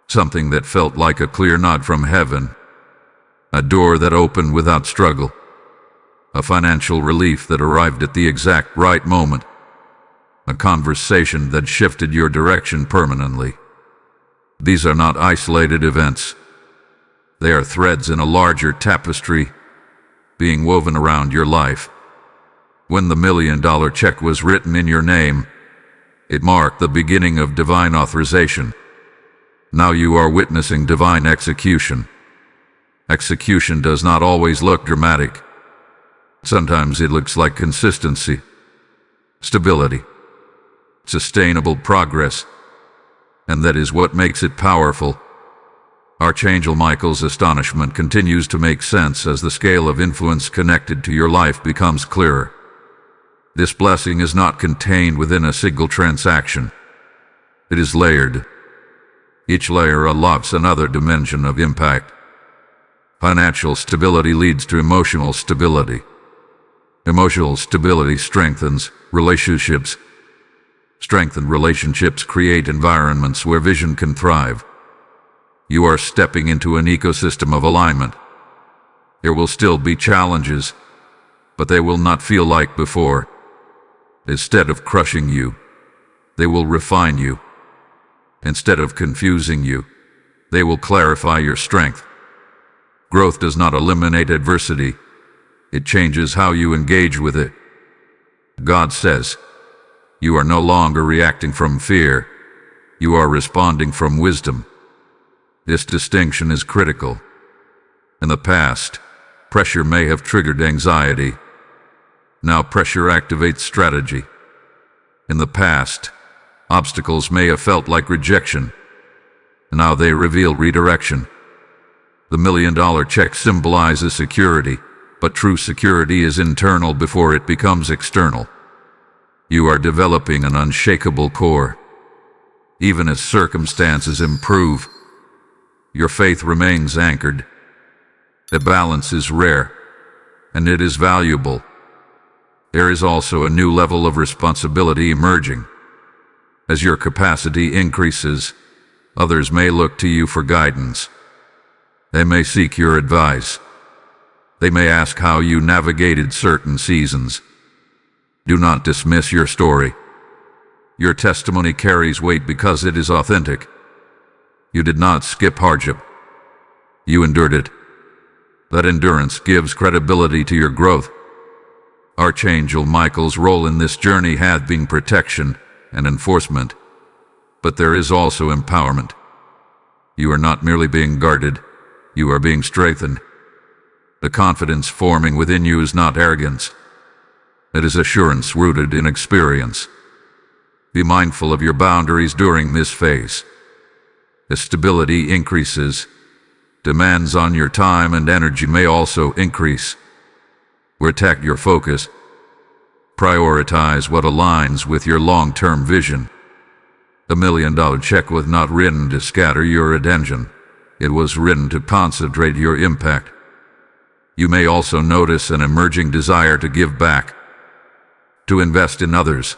something that felt like a clear nod from heaven, a door that opened without struggle, a financial relief that arrived at the exact right moment, a conversation that shifted your direction permanently. These are not isolated events. They are threads in a larger tapestry being woven around your life. When the $1 million check was written in your name, it marked the beginning of divine authorization. Now you are witnessing divine execution. Execution does not always look dramatic. Sometimes it looks like consistency, stability, sustainable progress, and that is what makes it powerful. Archangel Michael's astonishment continues to make sense as the scale of influence connected to your life becomes clearer. This blessing is not contained within a single transaction. It is layered. Each layer unlocks another dimension of impact. Financial stability leads to emotional stability. Emotional stability strengthens relationships. Strengthened relationships create environments where vision can thrive. You are stepping into an ecosystem of alignment. There will still be challenges, but they will not feel like before. Instead of crushing you, they will refine you. Instead of confusing you, they will clarify your strength. Growth does not eliminate adversity. It changes how you engage with it. God says, you are no longer reacting from fear. You are responding from wisdom. This distinction is critical. In the past, pressure may have triggered anxiety. Now pressure activates strategy. In the past, obstacles may have felt like rejection. Now they reveal redirection. The $1 million check symbolizes security, but true security is internal before it becomes external. You are developing an unshakable core. Even as circumstances improve, your faith remains anchored. The balance is rare, and it is valuable. There is also a new level of responsibility emerging. As your capacity increases, others may look to you for guidance. They may seek your advice. They may ask how you navigated certain seasons. Do not dismiss your story. Your testimony carries weight because it is authentic. You did not skip hardship. You endured it. That endurance gives credibility to your growth. Archangel Michael's role in this journey had been protection and enforcement, but there is also empowerment. You are not merely being guarded, you are being strengthened. The confidence forming within you is not arrogance. It is assurance rooted in experience. Be mindful of your boundaries during this phase. As stability increases, demands on your time and energy may also increase. Protect your focus. Prioritize what aligns with your long-term vision. The $1 million check was not written to scatter your attention. It was written to concentrate your impact. You may also notice an emerging desire to give back, to invest in others,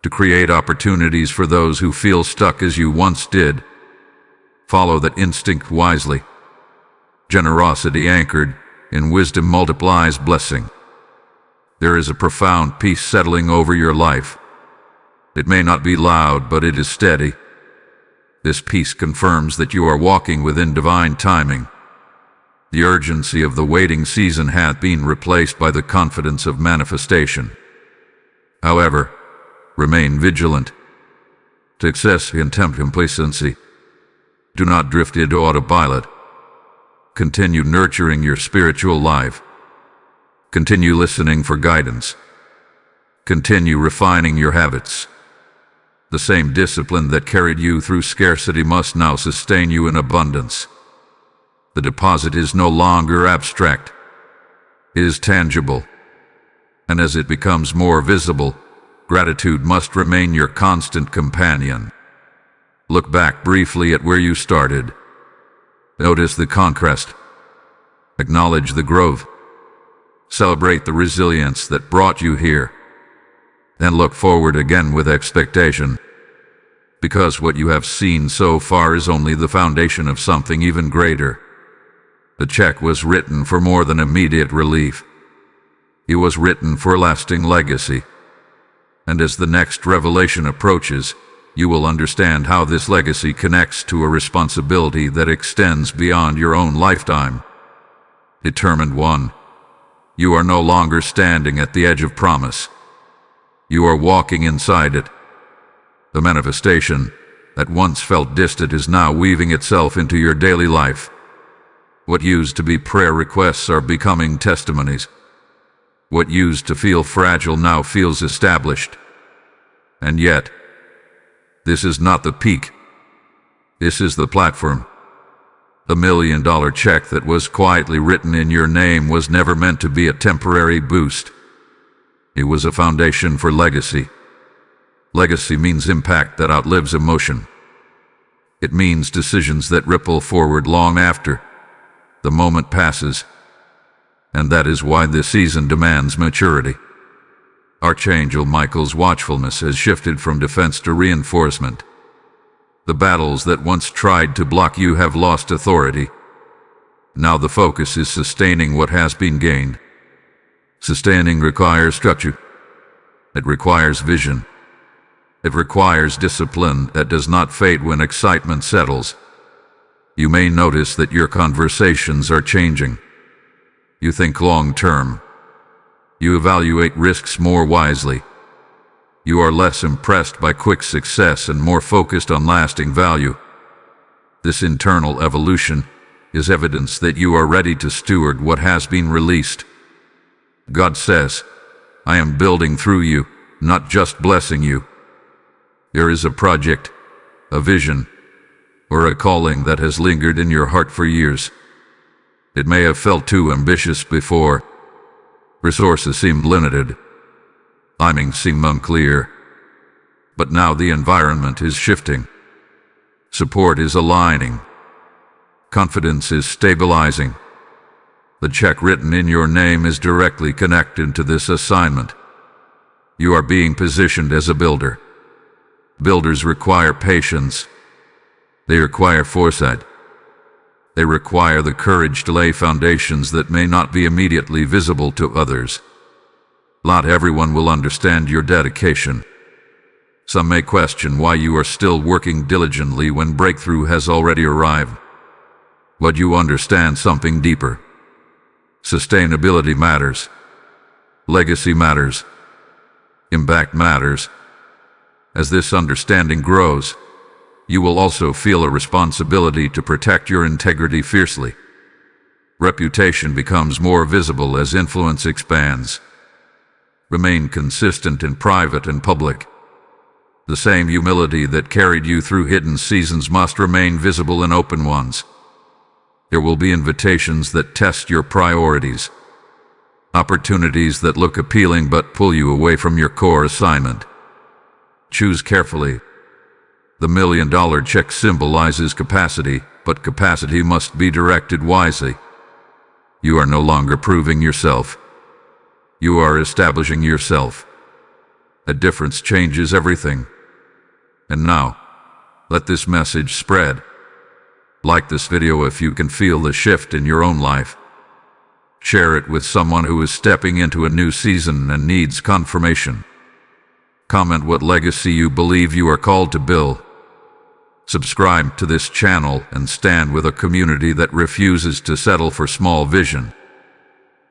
to create opportunities for those who feel stuck as you once did. Follow that instinct wisely. Generosity anchored in wisdom multiplies blessing. There is a profound peace settling over your life. It may not be loud, but it is steady. This peace confirms that you are walking within divine timing. The urgency of the waiting season hath been replaced by the confidence of manifestation. However, remain vigilant. To excess in complacency. Do not drift into autopilot. Continue nurturing your spiritual life. Continue listening for guidance. Continue refining your habits. The same discipline that carried you through scarcity must now sustain you in abundance. The deposit is no longer abstract. It is tangible. And as it becomes more visible, gratitude must remain your constant companion. Look back briefly at where you started. Notice the conquest. Acknowledge the growth. Celebrate the resilience that brought you here. Then look forward again with expectation. Because what you have seen so far is only the foundation of something even greater. The check was written for more than immediate relief. It was written for lasting legacy. And as the next revelation approaches, you will understand how this legacy connects to a responsibility that extends beyond your own lifetime. Determined one. You are no longer standing at the edge of promise. You are walking inside it. The manifestation that once felt distant is now weaving itself into your daily life. What used to be prayer requests are becoming testimonies. What used to feel fragile now feels established. And yet, this is not the peak. This is the platform. The $1 million check that was quietly written in your name was never meant to be a temporary boost. It was a foundation for legacy. Legacy means impact that outlives emotion. It means decisions that ripple forward long after the moment passes. And that is why this season demands maturity. Archangel Michael's watchfulness has shifted from defense to reinforcement. The battles that once tried to block you have lost authority. Now the focus is sustaining what has been gained. Sustaining requires structure. It requires vision. It requires discipline that does not fade when excitement settles. You may notice that your conversations are changing. You think long-term. You evaluate risks more wisely. You are less impressed by quick success and more focused on lasting value. This internal evolution is evidence that you are ready to steward what has been released. God says, I am building through you, not just blessing you. There is a project, a vision, or a calling that has lingered in your heart for years. It may have felt too ambitious before. Resources seemed limited. Timing seemed unclear. But now the environment is shifting. Support is aligning. Confidence is stabilizing. The check written in your name is directly connected to this assignment. You are being positioned as a builder. Builders require patience. They require foresight. They require the courage to lay foundations that may not be immediately visible to others. Not everyone will understand your dedication. Some may question why you are still working diligently when breakthrough has already arrived. But you understand something deeper. Sustainability matters. Legacy matters. Impact matters. As this understanding grows, you will also feel a responsibility to protect your integrity fiercely. Reputation becomes more visible as influence expands. Remain consistent in private and public. The same humility that carried you through hidden seasons must remain visible in open ones. There will be invitations that test your priorities. Opportunities that look appealing but pull you away from your core assignment. Choose carefully. The $1 million check symbolizes capacity, but capacity must be directed wisely. You are no longer proving yourself. You are establishing yourself. A difference changes everything. And now, let this message spread. Like this video if you can feel the shift in your own life. Share it with someone who is stepping into a new season and needs confirmation. Comment what legacy you believe you are called to build. Subscribe to this channel and stand with a community that refuses to settle for small vision.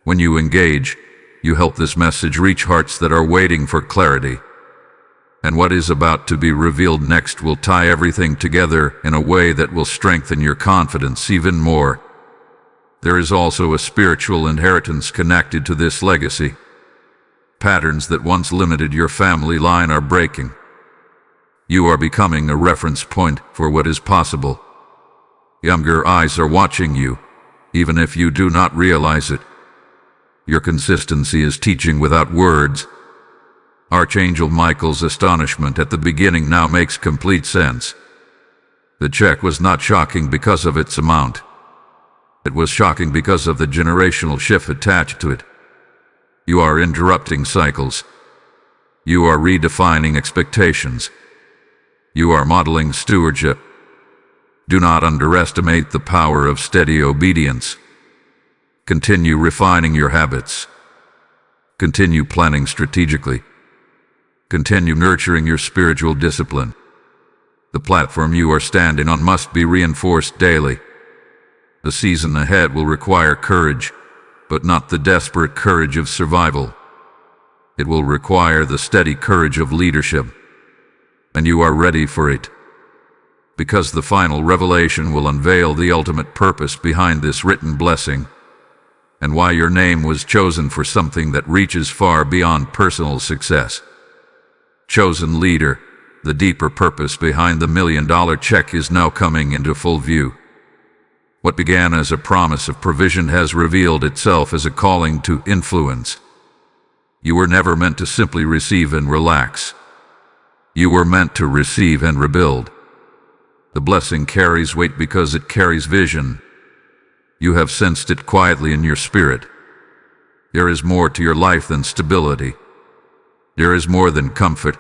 When you engage, you help this message reach hearts that are waiting for clarity. And what is about to be revealed next will tie everything together in a way that will strengthen your confidence even more. There is also a spiritual inheritance connected to this legacy. Patterns that once limited your family line are breaking. You are becoming a reference point for what is possible. Younger eyes are watching you, even if you do not realize it. Your consistency is teaching without words. Archangel Michael's astonishment at the beginning now makes complete sense. The check was not shocking because of its amount. It was shocking because of the generational shift attached to it. You are interrupting cycles. You are redefining expectations. You are modeling stewardship. Do not underestimate the power of steady obedience. Continue refining your habits. Continue planning strategically. Continue nurturing your spiritual discipline. The platform you are standing on must be reinforced daily. The season ahead will require courage, but not the desperate courage of survival. It will require the steady courage of leadership. And you are ready for it. Because the final revelation will unveil the ultimate purpose behind this written blessing, and why your name was chosen for something that reaches far beyond personal success. Chosen leader, the deeper purpose behind the $1 million check is now coming into full view. What began as a promise of provision has revealed itself as a calling to influence. You were never meant to simply receive and relax. You were meant to receive and rebuild. The blessing carries weight because it carries vision. You have sensed it quietly in your spirit. There is more to your life than stability. There is more than comfort.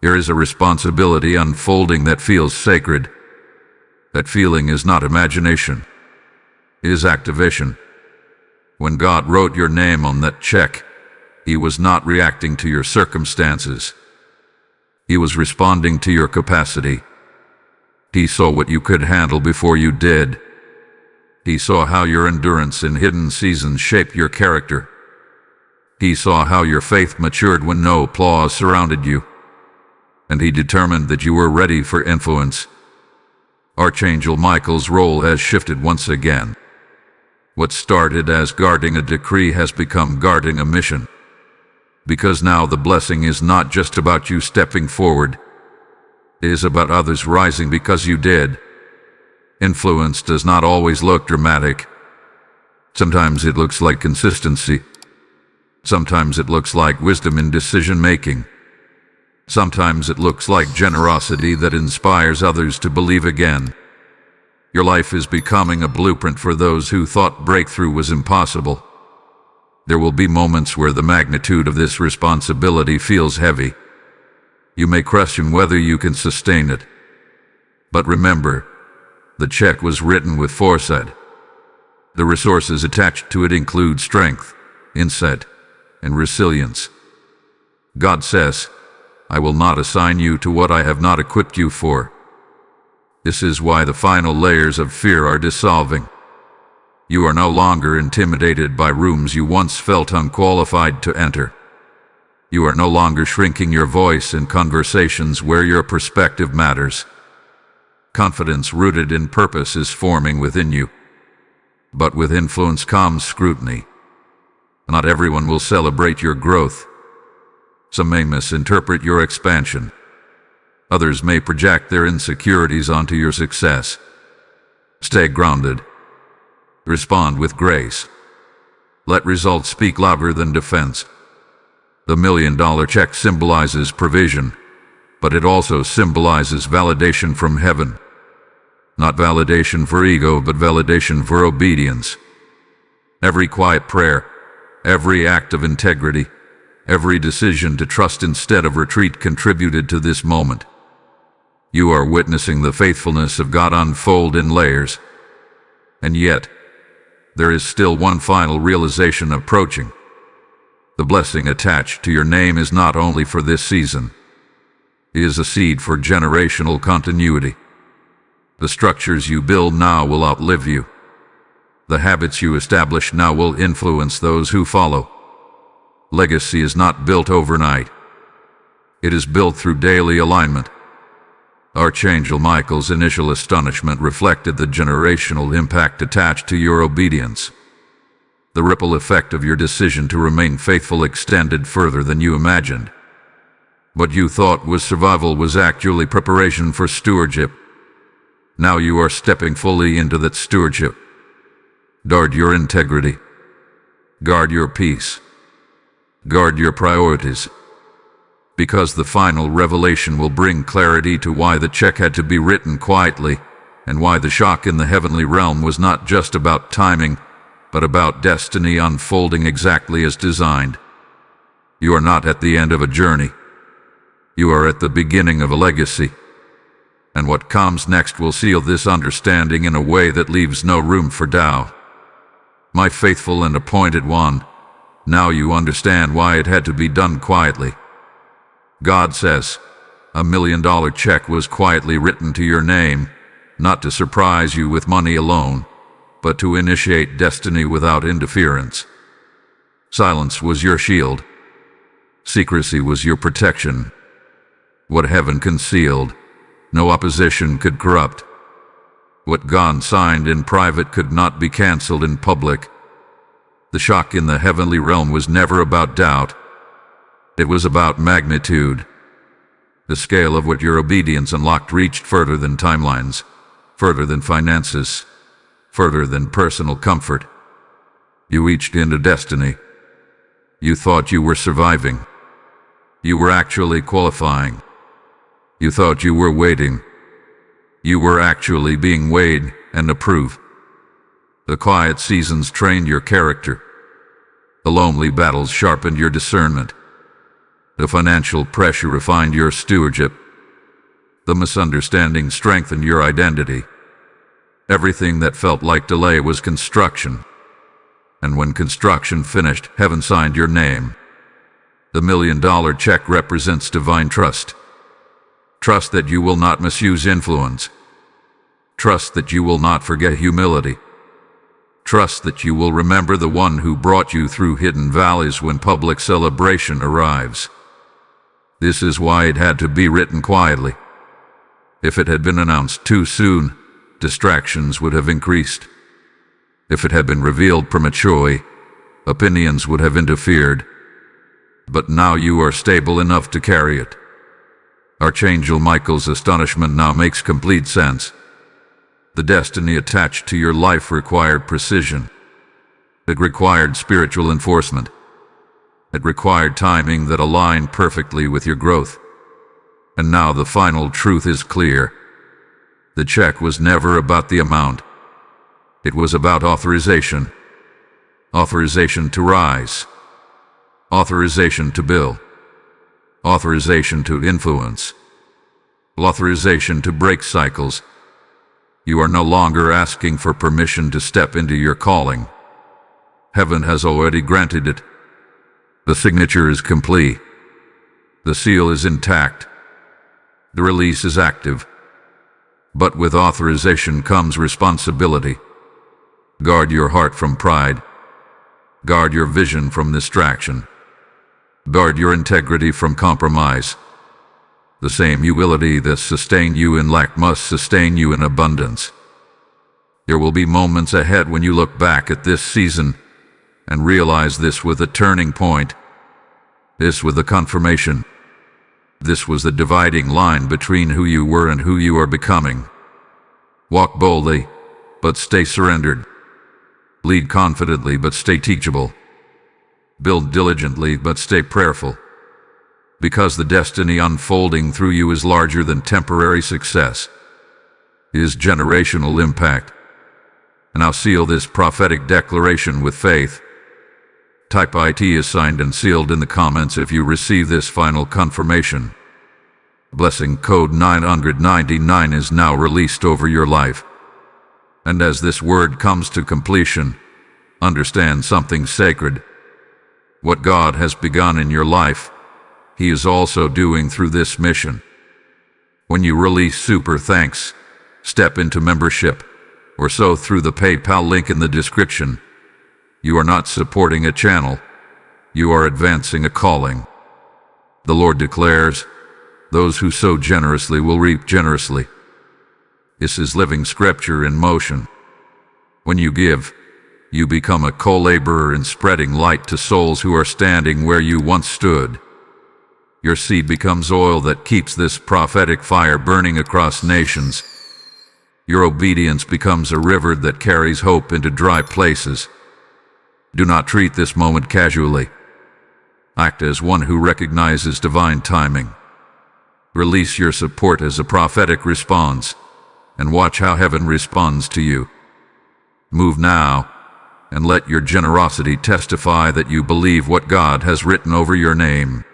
There is a responsibility unfolding that feels sacred. That feeling is not imagination. It is activation. When God wrote your name on that check, He was not reacting to your circumstances. He was responding to your capacity. He saw what you could handle before you did. He saw how your endurance in hidden seasons shaped your character. He saw how your faith matured when no applause surrounded you. And He determined that you were ready for influence. Archangel Michael's role has shifted once again. What started as guarding a decree has become guarding a mission. Because now the blessing is not just about you stepping forward. It is about others rising because you did. Influence does not always look dramatic. Sometimes it looks like consistency. Sometimes it looks like wisdom in decision-making. Sometimes it looks like generosity that inspires others to believe again. Your life is becoming a blueprint for those who thought breakthrough was impossible. There will be moments where the magnitude of this responsibility feels heavy. You may question whether you can sustain it. But remember, the check was written with foresight. The resources attached to it include strength, insight, and resilience. God says, "I will not assign you to what I have not equipped you for." This is why the final layers of fear are dissolving. You are no longer intimidated by rooms you once felt unqualified to enter. You are no longer shrinking your voice in conversations where your perspective matters. Confidence rooted in purpose is forming within you. But with influence comes scrutiny. Not everyone will celebrate your growth. Some may misinterpret your expansion. Others may project their insecurities onto your success. Stay grounded. Respond with grace. Let results speak louder than defense. The $1 million check symbolizes provision, but it also symbolizes validation from heaven. Not validation for ego, but validation for obedience. Every quiet prayer, every act of integrity, every decision to trust instead of retreat contributed to this moment. You are witnessing the faithfulness of God unfold in layers. And yet, there is still one final realization approaching. The blessing attached to your name is not only for this season. It is a seed for generational continuity. The structures you build now will outlive you. The habits you establish now will influence those who follow. Legacy is not built overnight. It is built through daily alignment. Archangel Michael's initial astonishment reflected the generational impact attached to your obedience. The ripple effect of your decision to remain faithful extended further than you imagined. What you thought was survival was actually preparation for stewardship. Now you are stepping fully into that stewardship. Guard your integrity. Guard your peace. Guard your priorities. Because the final revelation will bring clarity to why the check had to be written quietly, and why the shocke in the heavenly realm was not just about timing, but about destiny unfolding exactly as designed. You are not at the end of a journey. You are at the beginning of a legacy. And what comes next will seal this understanding in a way that leaves no room for doubt. My faithful and appointed one, now you understand why it had to be done quietly. God says, $1 million check was quietly written to your name, not to surprise you with money alone, but to initiate destiny without interference. Silence was your shield. Secrecy was your protection. What heaven concealed, no opposition could corrupt. What God signed in private could not be canceled in public. The shocke in the heavenly realm was never about doubt. It was about magnitude. The scale of what your obedience unlocked reached further than timelines, further than finances, further than personal comfort. You reached into destiny. You thought you were surviving. You were actually qualifying. You thought you were waiting. You were actually being weighed and approved. The quiet seasons trained your character. The lonely battles sharpened your discernment. The financial pressure refined your stewardship. The misunderstanding strengthened your identity. Everything that felt like delay was construction. And when construction finished, heaven signed your name. The $1 million check represents divine trust. Trust that you will not misuse influence. Trust that you will not forget humility. Trust that you will remember the one who brought you through hidden valleys when public celebration arrives. This is why it had to be written quietly. If it had been announced too soon, distractions would have increased. If it had been revealed prematurely, opinions would have interfered. but now you are stable enough to carry it. Archangel Michael's astonishment now makes complete sense. The destiny attached to your life required precision. It required spiritual enforcement. It required timing that aligned perfectly with your growth. And now the final truth is clear. The check was never about the amount. It was about authorization. Authorization to rise. Authorization to build. Authorization to influence. Authorization to break cycles. You are no longer asking for permission to step into your calling. Heaven has already granted it. The signature is complete. The seal is intact. The release is active. But with authorization comes responsibility. Guard your heart from pride. Guard your vision from distraction. Guard your integrity from compromise. The same humility that sustained you in lack must sustain you in abundance. There will be moments ahead when you look back at this season and realize this was a turning point. This was the confirmation. This was the dividing line between who you were and who you are becoming. Walk boldly, but stay surrendered. Lead confidently, but stay teachable. Build diligently, but stay prayerful. Because the destiny unfolding through you is larger than temporary success. It is generational impact. And I'll seal this prophetic declaration with faith. Type IT is signed and sealed in the comments if you receive this final confirmation. Blessing code 999 is now released over your life. And as this word comes to completion, understand something sacred. What God has begun in your life, He is also doing through this mission. When you release super thanks, step into membership, or sow through the PayPal link in the description, you are not supporting a channel, you are advancing a calling. The Lord declares, those who sow generously will reap generously. This is living scripture in motion. When you give, you become a co-laborer in spreading light to souls who are standing where you once stood. Your seed becomes oil that keeps this prophetic fire burning across nations. Your obedience becomes a river that carries hope into dry places. Do not treat this moment casually. Act as one who recognizes divine timing. Release your support as a prophetic response, and watch how heaven responds to you. Move now, and let your generosity testify that you believe what God has written over your name.